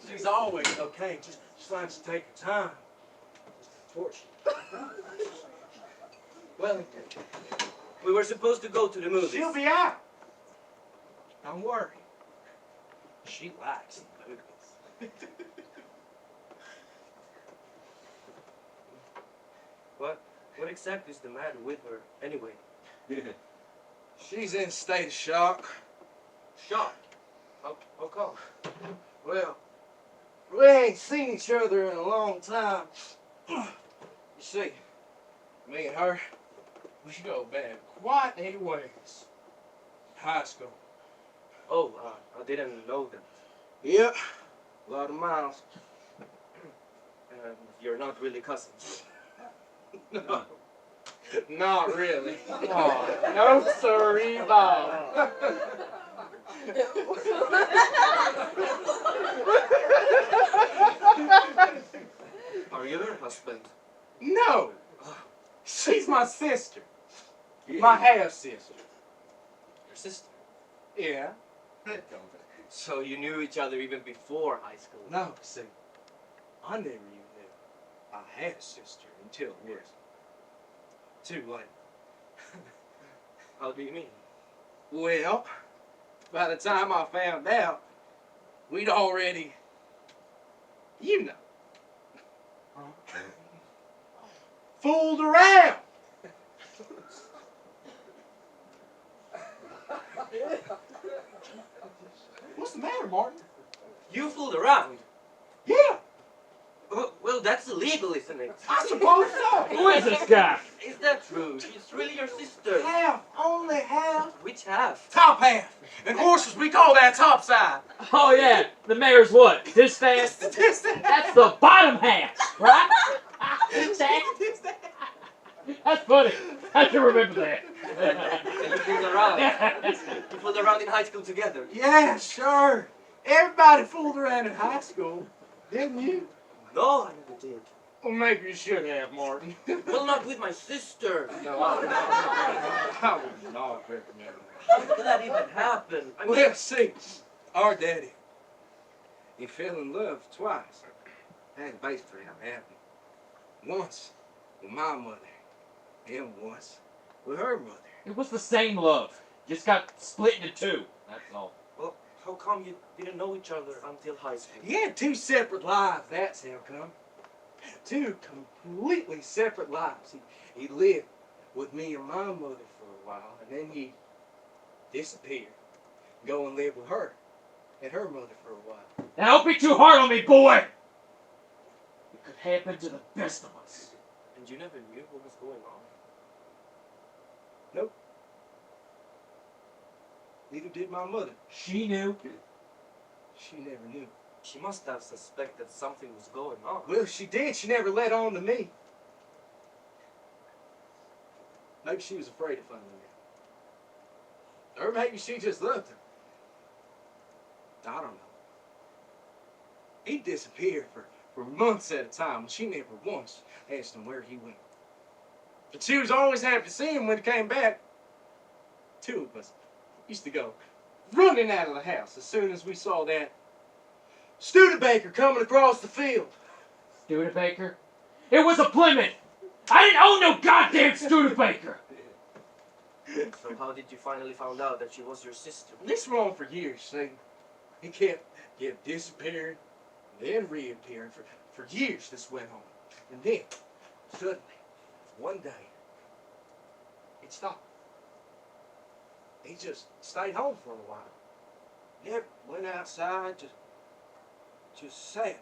Speaker 2: She's always okay. Just likes to take her time. Just torture.
Speaker 6: Wellington, we were supposed to go to the movies.
Speaker 2: She'll be out. Don't worry. She likes the movies.
Speaker 6: What exactly is the matter with her, anyway?
Speaker 2: She's in a state of shock.
Speaker 6: Shocked. How come?
Speaker 2: Well, we ain't seen each other in a long time. You see, me and her, we go back quite a ways. High school.
Speaker 6: Oh, I didn't know that.
Speaker 2: Yep, a lot of miles.
Speaker 6: You're not really cousins.
Speaker 2: No, not really. Oh, no, sorry, Bob.
Speaker 6: Are you her husband?
Speaker 2: No, she's my sister. My half sister.
Speaker 6: Your sister?
Speaker 2: Yeah.
Speaker 6: So you knew each other even before high school?
Speaker 2: No, see, I never even knew I had a sister until it was too late.
Speaker 6: How do you mean?
Speaker 2: Well, by the time I found out, we'd already, you know, fooled around. What's the matter, Martin?
Speaker 6: You fooled around?
Speaker 2: Yeah,
Speaker 6: Well, that's illegal, isn't it?
Speaker 2: I suppose so.
Speaker 4: Who is this guy?
Speaker 6: Is that true? She's really your sister.
Speaker 2: Half, only half.
Speaker 6: Which half?
Speaker 2: Top half. And horses, we call that top side.
Speaker 4: Oh yeah, the mayor's what? This fast? That's the bottom half, right? That's funny. I can remember that.
Speaker 6: And you fooled around. You fooled around in high school together.
Speaker 2: Yeah, sure. Everybody fooled around in high school, didn't you?
Speaker 6: No, I never did.
Speaker 2: Well, maybe you should have, Martin.
Speaker 6: Well, not with my sister.
Speaker 2: No, I would not recommend it.
Speaker 6: How could that even happen? I mean,
Speaker 2: Well, see, our daddy, he fell in love twice. And basically, I'm happy. Once with my mother, and once with her mother.
Speaker 4: It was the same love, just got split into two. That's all.
Speaker 6: well, how come you didn't know each other until high school?
Speaker 2: He had two separate lives, that's how come. Two completely separate lives. He lived with me and my mother for a while, and then he disappeared. Go and live with her and her mother for a while.
Speaker 4: Now don't be too hard on me, boy! It could happen to the best of us.
Speaker 6: And you never knew what was going on?
Speaker 2: Nope. Neither did my mother.
Speaker 4: She knew.
Speaker 2: She never knew.
Speaker 6: She must have suspected something was going on.
Speaker 2: Well, she did. She never let on to me. Maybe she was afraid of finding out. Or maybe she just loved him. I don't know. He disappeared for months at a time, and she never once asked him where he went. But she was always happy to see him when he came back. Two of us used to go running out of the house as soon as we saw that Studebaker coming across the field.
Speaker 4: Studebaker? It was a Plymouth! I didn't own no goddamn Studebaker!
Speaker 6: So how did you finally find out that she was your sister?
Speaker 2: This went on for years, see. He kept disappearing, then reappearing. For years this went on. And then, suddenly, one day, it stopped. He just stayed home for a while. Never went outside, just sat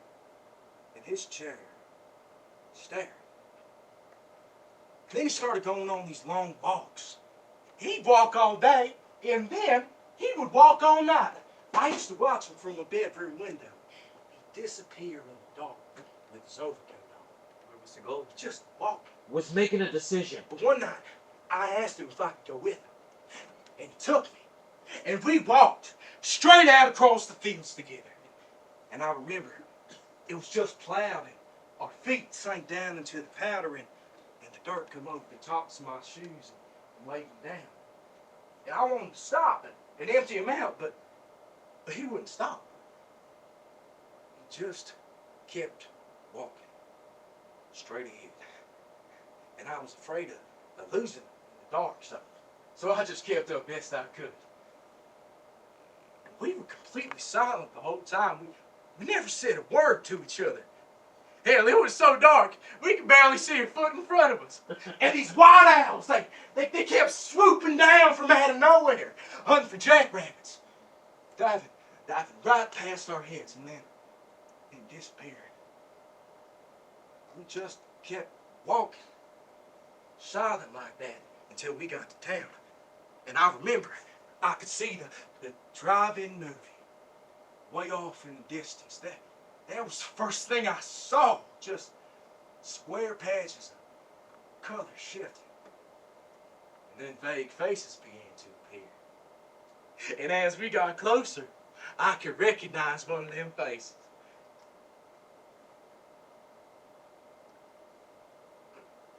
Speaker 2: in his chair, staring. Then he started going on these long walks. He'd walk all day, and then he would walk all night. I used to watch him from a bedroom window. He'd disappear in the dark with his overcoat on.
Speaker 6: Where was he going?
Speaker 2: Just walking.
Speaker 4: Was making a decision.
Speaker 2: But one night, I asked him if I could go with him. And he took me. And we walked straight out across the fields together. And I remember it was just plowed, and our feet sank down into the powder, and the dirt come over the tops of my shoes and weighed them down. And I wanted to stop and empty him out, but he wouldn't stop. He just kept walking straight ahead. And I was afraid of losing him in the dark, so I just kept up best I could. And we were completely silent the whole time. We never said a word to each other. Hell, it was so dark, we could barely see a foot in front of us. And these white owls, they kept swooping down from out of nowhere, hunting for jackrabbits. Diving right past our heads, and then disappeared. We just kept walking, silent like that, until we got to town. And I remember I could see the drive-in movie way off in the distance. That was the first thing I saw, just square patches of color shifting. And then vague faces began to appear. And as we got closer, I could recognize one of them faces.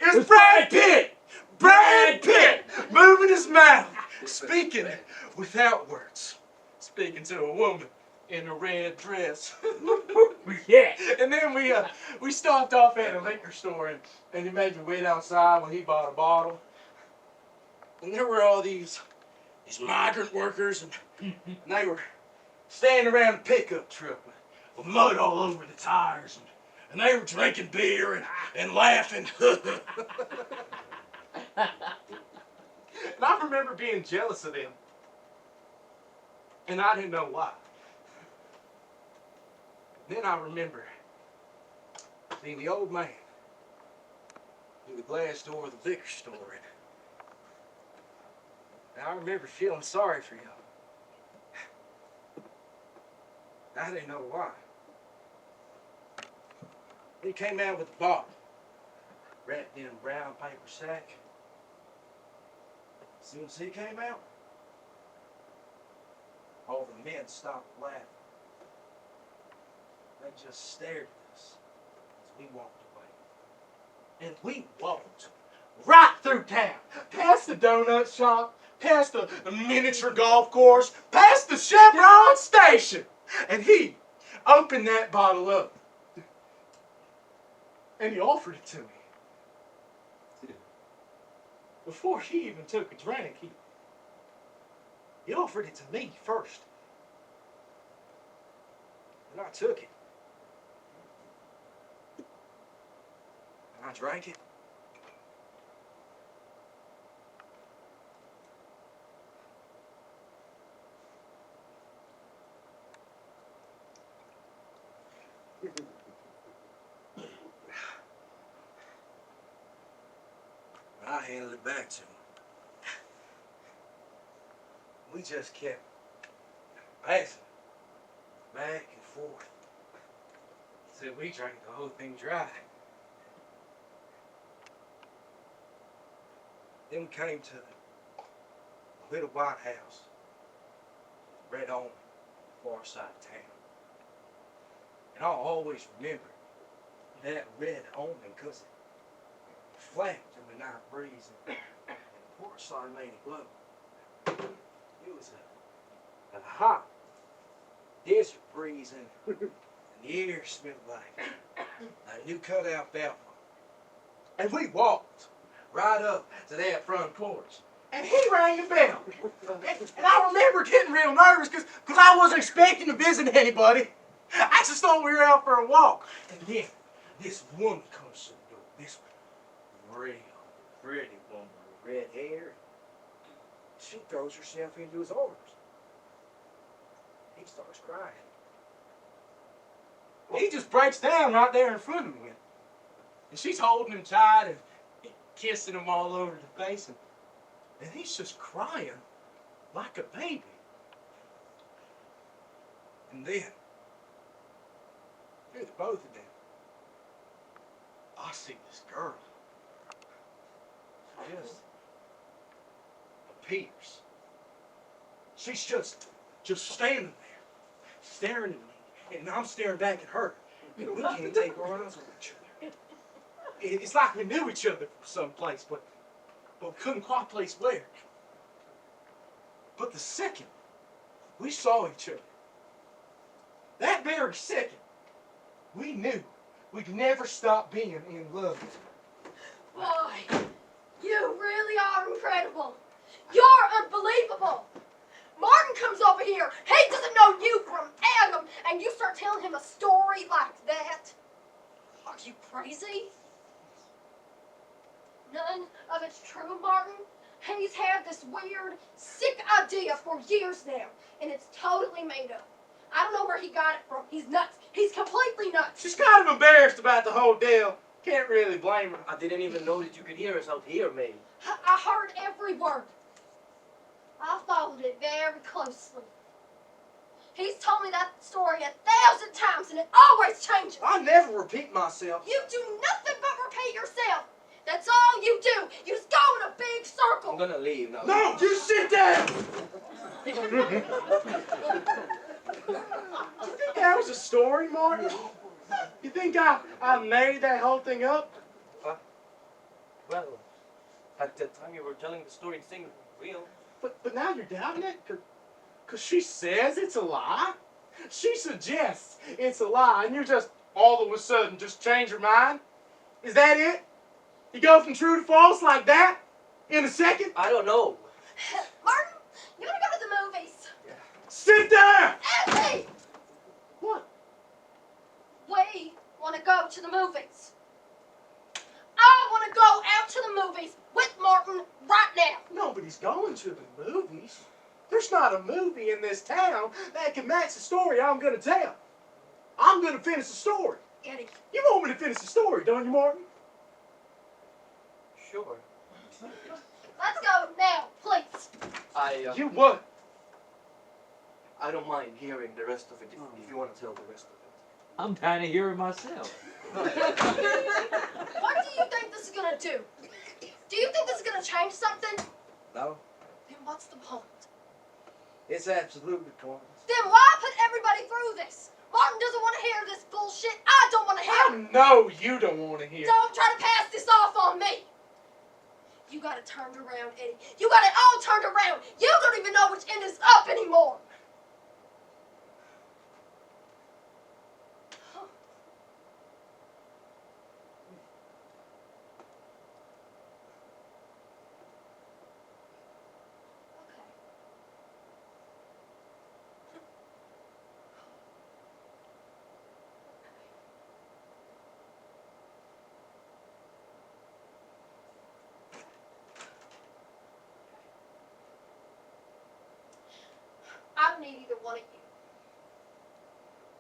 Speaker 2: It's Brad Pitt! Brad Pitt! Moving his mouth, speaking without words. Speaking to a woman in a red dress.
Speaker 4: Yeah.
Speaker 2: And then we stopped off at a liquor store, and he made me wait outside when he bought a bottle. And there were all these migrant workers, and they were standing around a pickup truck with mud all over the tires, and they were drinking beer and laughing. And I remember being jealous of them, and I didn't know why. Then I remember seeing the old man through the glass door of the liquor store, and I remember feeling sorry for y'all. I didn't know why. He came out with a bottle, wrapped in a brown paper sack. As soon as he came out, all the men stopped laughing. They just stared at us as we walked away. And we walked right through town, past the donut shop, past the miniature golf course, past the Chevron station. And he opened that bottle up, and he offered it to me. Before he even took a drink, he offered it to me first. And I took it. And I drank it. I handed it back to him. We just kept passing back and forth. So we drank the whole thing dry. Then we came to the little white house, red awning, far side of town. And I'll always remember that red awning because it flapped in the night breeze, and the porch side made it glow. It was a hot desert breeze, and the air smelled like a new cut out Belfast. And we walked right up to that front porch, and he rang the bell. And I remember getting real nervous because I wasn't expecting to visit anybody. I just thought we were out for a walk. And then this woman comes to the door. This real pretty woman with red hair. She throws herself into his arms. He starts crying. He just breaks down right there in front of me. And she's holding him tight and kissing him all over the face, and he's just crying like a baby. And then, through the both of them, I see this girl. Just appears. She's just standing there, staring at me, and I'm staring back at her. And we can't take our eyes off each other. It's like we knew each other from someplace, but we couldn't quite place where. But the second we saw each other, that very second, we knew we'd never stop being in love.
Speaker 3: Boy, you really are incredible. You're unbelievable. Martin comes over here. He doesn't know you from Adam, and you start telling him a story like that. Are you crazy? None of it's true, Martin. He's had this weird, sick idea for years now, and it's totally made up. I don't know where he got it from. He's nuts. He's completely nuts.
Speaker 2: She's kind of embarrassed about the whole deal. Can't really blame her.
Speaker 6: I didn't even know that you could hear us out here, May.
Speaker 3: I heard every word. I followed it very closely. He's told me that story 1,000 times, and it always changes.
Speaker 2: I never repeat myself.
Speaker 3: You do nothing but repeat yourself. That's all you do. You just go in a big circle.
Speaker 6: I'm gonna leave now.
Speaker 2: No, you sit down! You think that was a story, Martin? You think I made that whole thing up?
Speaker 6: Well, at the time you were telling the story, it seemed real.
Speaker 2: But now you're doubting it? Because she says it's a lie? She suggests it's a lie, and you just all of a sudden just change your mind? Is that it? You go from true to false like that? In a second?
Speaker 6: I don't know.
Speaker 3: Martin, you want to go to the movies?
Speaker 2: Sit down!
Speaker 3: Andy!
Speaker 2: What?
Speaker 3: We want to go to the movies. I want to go out to the movies with Martin right now.
Speaker 2: Nobody's going to the movies. There's not a movie in this town that can match the story I'm going to tell. I'm going to finish the story.
Speaker 3: Eddie,
Speaker 2: You want me to finish the story, don't you, Martin?
Speaker 6: Sure.
Speaker 3: let's go now, please.
Speaker 2: You what?
Speaker 6: I don't mind hearing the rest of it if you want to tell the rest of it.
Speaker 4: I'm kind of hearing myself.
Speaker 3: What do you think this is going to do? Do you think this is going to change something?
Speaker 6: No,
Speaker 3: Then what's the point?
Speaker 6: it's absolutely pointless.
Speaker 3: Then why put everybody through this? Martin doesn't want to hear this bullshit. I don't want to hear it.
Speaker 2: I know you don't want to hear.
Speaker 3: Don't try to pass this off on me. You got it turned around, Eddie. You got it all turned around. You don't even know which end is up anymore. Okay. I don't need either one of you.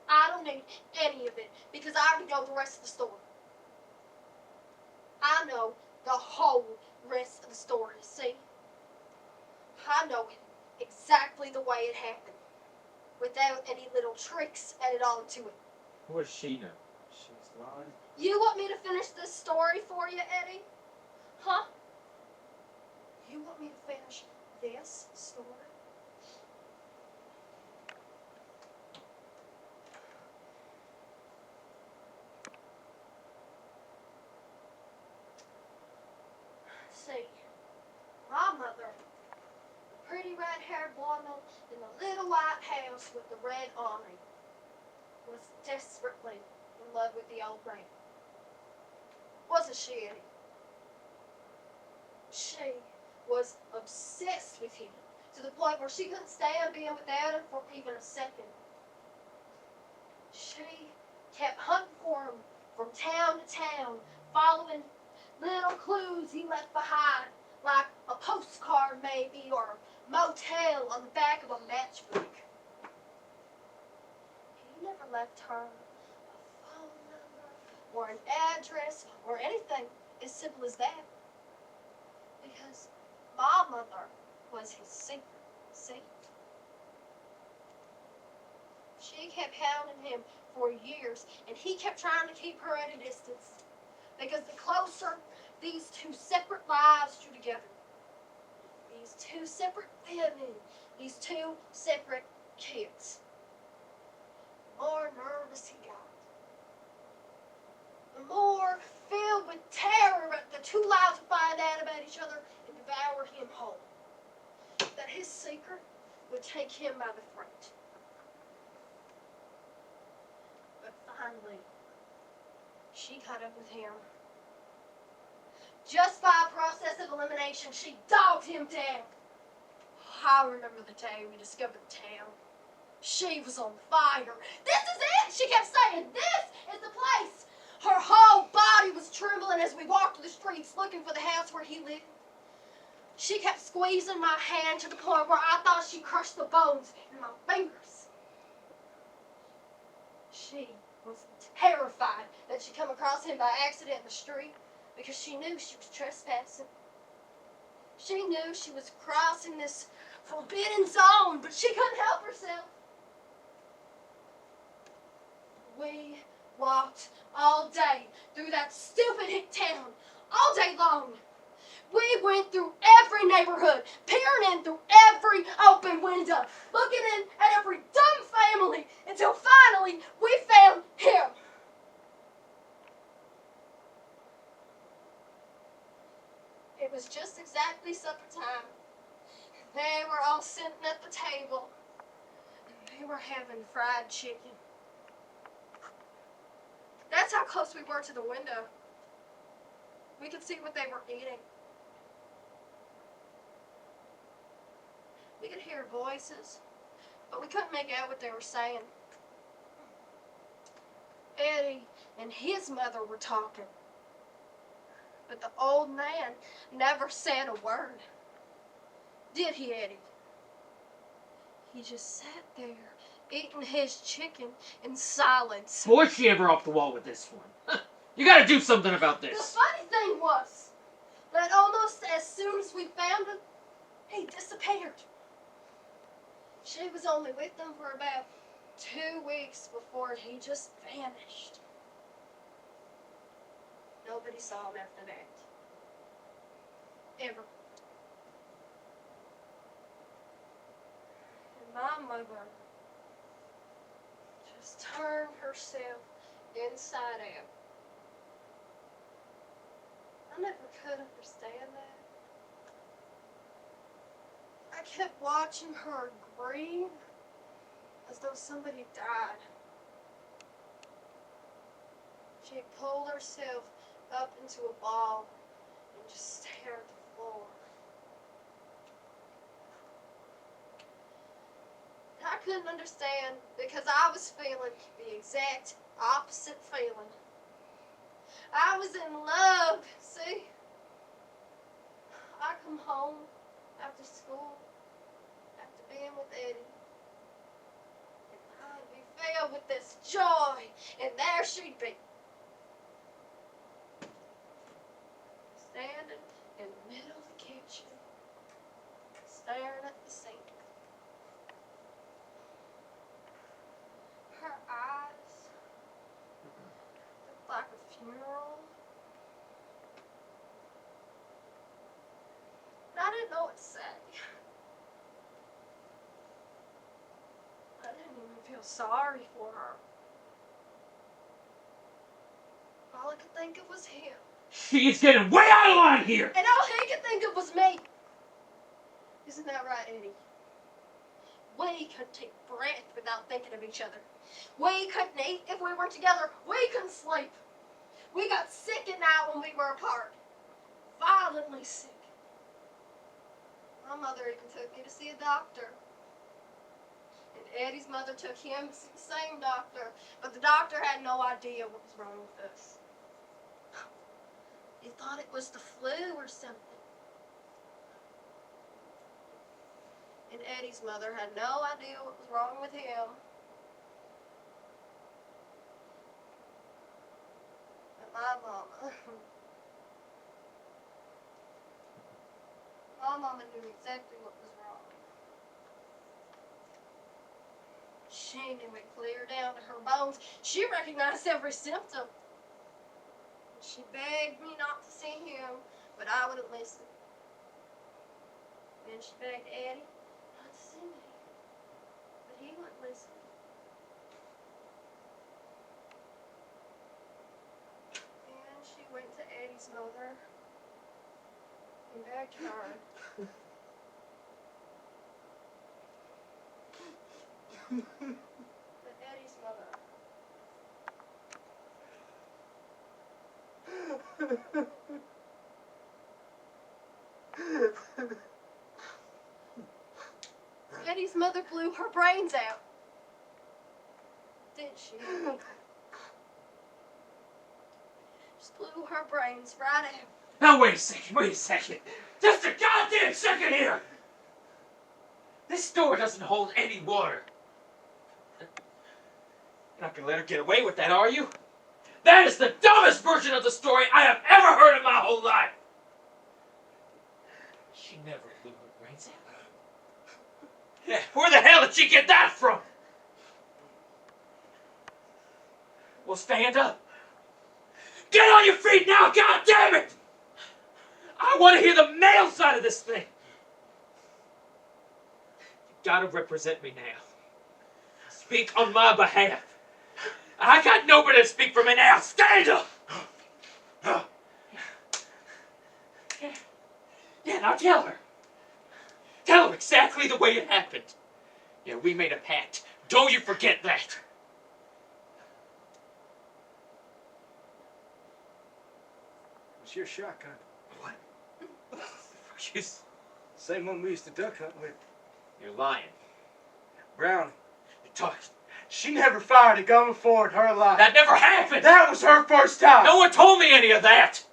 Speaker 3: I don't need any of it because I already know the rest of the story. I know the whole rest of the story, see? I know it exactly the way it happened without any little tricks added on to it.
Speaker 4: What does she know?
Speaker 6: She's lying.
Speaker 3: You want me to finish this story for you, Eddie? Huh? You want me to finish this story? See, my mother, the pretty red-haired woman in the little white house with the red awning, was desperately in love with the old man. Wasn't she, Eddie? She was obsessed with him to the point where she couldn't stand being without him for even a second. She kept hunting for him from town to town, following little clues he left behind, like a postcard maybe, or a motel on the back of a matchbook. He never left her a phone number or an address or anything as simple as that. My mother was his secret. See? She kept hounding him for years, and he kept trying to keep her at a distance. Because the closer these two separate lives drew together, these two separate women, these two separate kids, the more nervous he got. The more filled with terror that the two lives would find out about each other and devour him whole. That his secret would take him by the throat. But finally, she caught up with him. Just by a process of elimination, she dogged him down. I remember the day we discovered the town. She was on fire. This is it, she kept saying. This is the place. Her whole body was trembling as we walked through the streets looking for the house where he lived. She kept squeezing my hand to the point where I thought she crushed the bones in my fingers. She was terrified that she'd come across him by accident in the street because she knew she was trespassing. She knew she was crossing this forbidden zone, but she couldn't help herself. We walked all day through that stupid hick town, all day long. We went through every neighborhood, peering in through every open window, looking in at every dumb family, until finally we found him. It was just exactly supper time. They were all sitting at the table, and they were having fried chicken. That's how close we were to the window. We could see what they were eating. We could hear voices, but we couldn't make out what they were saying. Eddie and his mother were talking, but the old man never said a word. Did he, Eddie? He just sat there, eating his chicken in silence.
Speaker 4: Boy, she ever off the wall with this one. You gotta do something about
Speaker 3: The
Speaker 4: this.
Speaker 3: funny thing was that almost as soon as we found him, he disappeared. She was only with them for about 2 weeks before he just vanished. Nobody saw him after that. Ever. And my mother just turned herself inside out. I never could understand that. I kept watching her grieve as though somebody died. She pulled herself up into a ball and just stared at the floor. I couldn't understand because I was feeling the exact opposite feeling. I was in love, see? I come home after school, after being with Eddie, and I'd be filled with this joy, and there she'd be, standing in the middle of the kitchen, staring at the sink. Her eyes looked like a funeral. And I didn't know what to say. I didn't even feel sorry for her. All I could think of was him.
Speaker 4: She's getting way out of line here.
Speaker 3: And all he could think of was me. Isn't that right, Eddie? We couldn't take breath without thinking of each other. We couldn't eat if we weren't together. We couldn't sleep. We got sick at night when we were apart. Violently sick. My mother even took me to see a doctor. And Eddie's mother took him to see the same doctor. But the doctor had no idea what was wrong with us. He thought it was the flu or something. And Eddie's mother had no idea what was wrong with him. But my mama, my mama knew exactly what was wrong. She knew it clear down to her bones. She recognized every symptom. She begged me not to see him, but I wouldn't listen. Then she begged Eddie not to see me, but he wouldn't listen. And she went to Eddie's mother and begged her. But Eddie's mother. Eddie's mother blew her brains out. Didn't she? Just blew her brains right out.
Speaker 4: Now wait a second. Just a goddamn second here! This store doesn't hold any water. You're not gonna let her get away with that, are you? That is the dumbest version of the story I have ever heard in my whole life! She never blew her brains out. Yeah, where the hell did she get that from? Well, stand up. Get on your feet now, God damn it! I want to hear the male side of this thing. You gotta represent me now. Speak on my behalf. I got nobody to speak for me now. Stand up! Yeah, now tell her. Tell her exactly the way it happened. Yeah, we made a pact. Don't you forget that.
Speaker 1: It's your shotgun.
Speaker 4: What? She's...
Speaker 1: Same one we used to duck hunt with.
Speaker 4: You're lying.
Speaker 1: Brown.
Speaker 4: You're talking.
Speaker 2: She never fired a gun before in her life.
Speaker 4: That never happened!
Speaker 2: That was her first time.
Speaker 4: No one told me any of that!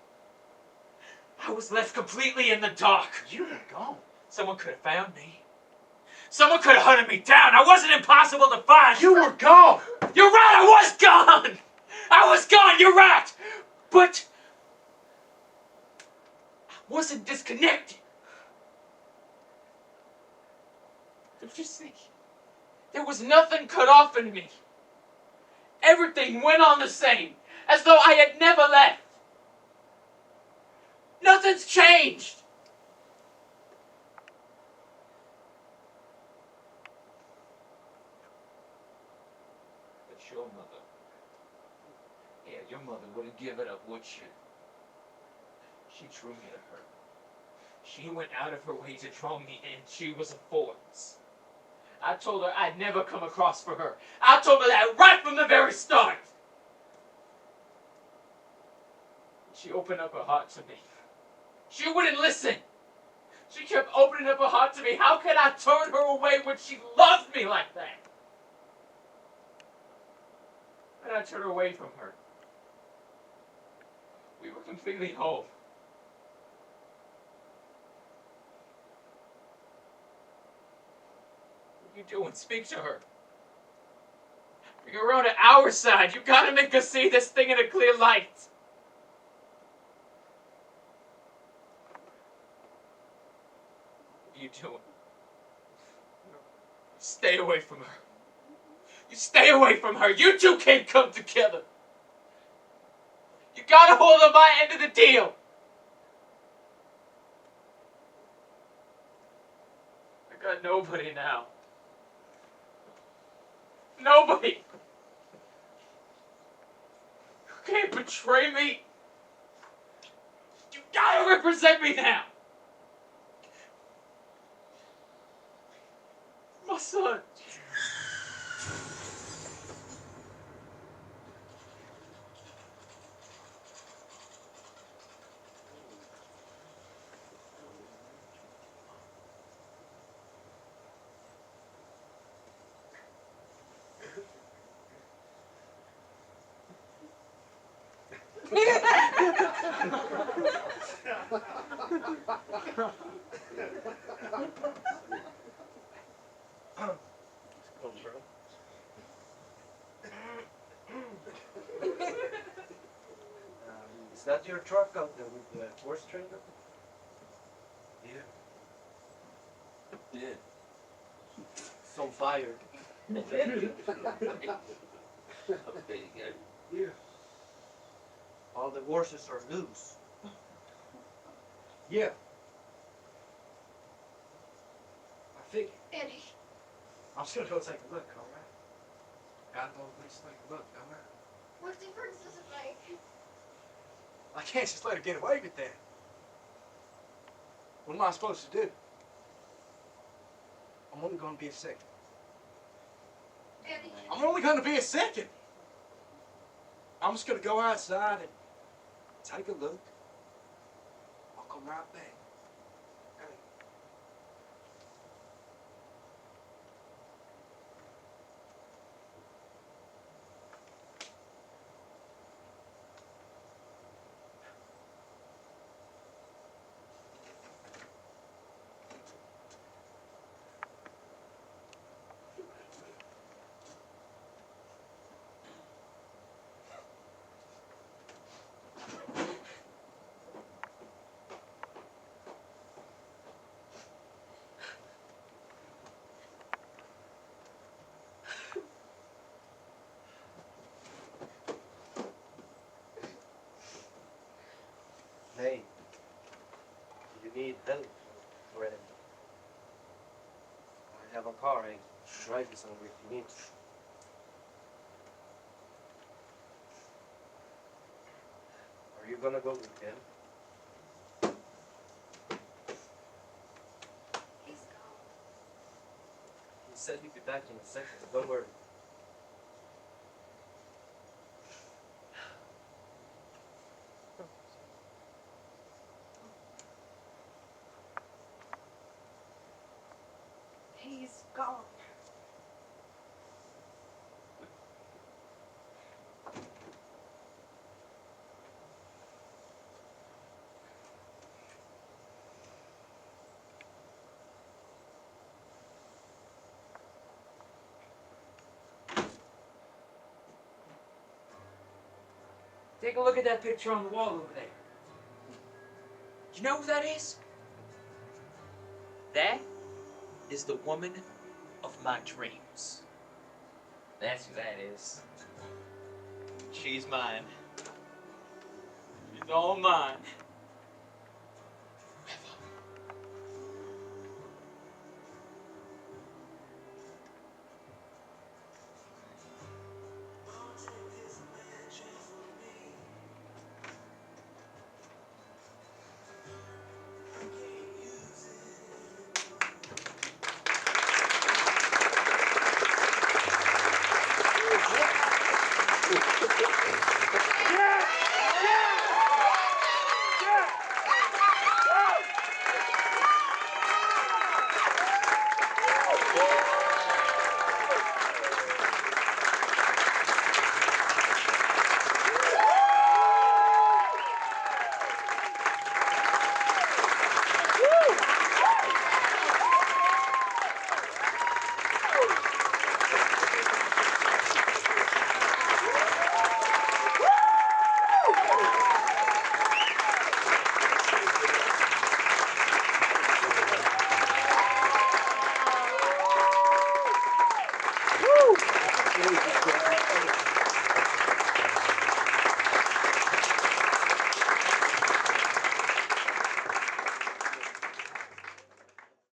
Speaker 4: I was left completely in the dark.
Speaker 2: You were gone.
Speaker 4: Someone could have found me. Someone could have hunted me down. I wasn't impossible to find.
Speaker 2: You were gone.
Speaker 4: You're right, I was gone! I was gone, you're right! But I wasn't disconnected. Don't you see? There was nothing cut off in me. Everything went on the same, as though I had never left. Nothing's changed. But your mother, yeah, your mother wouldn't give it up, would she? She drew me to her. She went out of her way to draw me in. She was a force. I told her I'd never come across for her. I told her that right from the very start. She opened up her heart to me. She wouldn't listen. She kept opening up her heart to me. How could I turn her away when she loved me like that? And I turned away from her. We were completely whole. What are you doing? Speak to her. Bring her around to our side. You gotta make us see this thing in a clear light. What are you doing? Stay away from her. You stay away from her. You two can't come together. You gotta hold on my end of the deal. I got nobody now. Nobody. You can't betray me. You gotta represent me now. My son.
Speaker 6: Is that your truck out there with the horse trailer?
Speaker 1: Yeah.
Speaker 6: Yeah. It's on fire.
Speaker 2: Yeah.
Speaker 6: All the horses are loose.
Speaker 1: Yeah. I figured.
Speaker 3: Eddie,
Speaker 1: I'm just gonna go take a look, alright? Gotta go at least take a look, alright?
Speaker 3: what difference does it make?
Speaker 1: I can't just let her get away with that. What am I supposed to do? I'm only gonna be a second.
Speaker 3: Eddie,
Speaker 1: I'm only gonna be a second. I'm just gonna go outside and take a look. I'll come right back. Okay.
Speaker 6: Hey, you need help, friend? I have a car. I can drive you somewhere if you need to. Are you gonna go with him?
Speaker 3: he's gone.
Speaker 6: He said he'd be back in a second. Don't worry.
Speaker 3: He's gone.
Speaker 4: Take a look at that picture on the wall over there. You know who that is? That is the woman of my dreams. That's who that is. She's mine. She's all mine.
Speaker 5: Jesus Christ.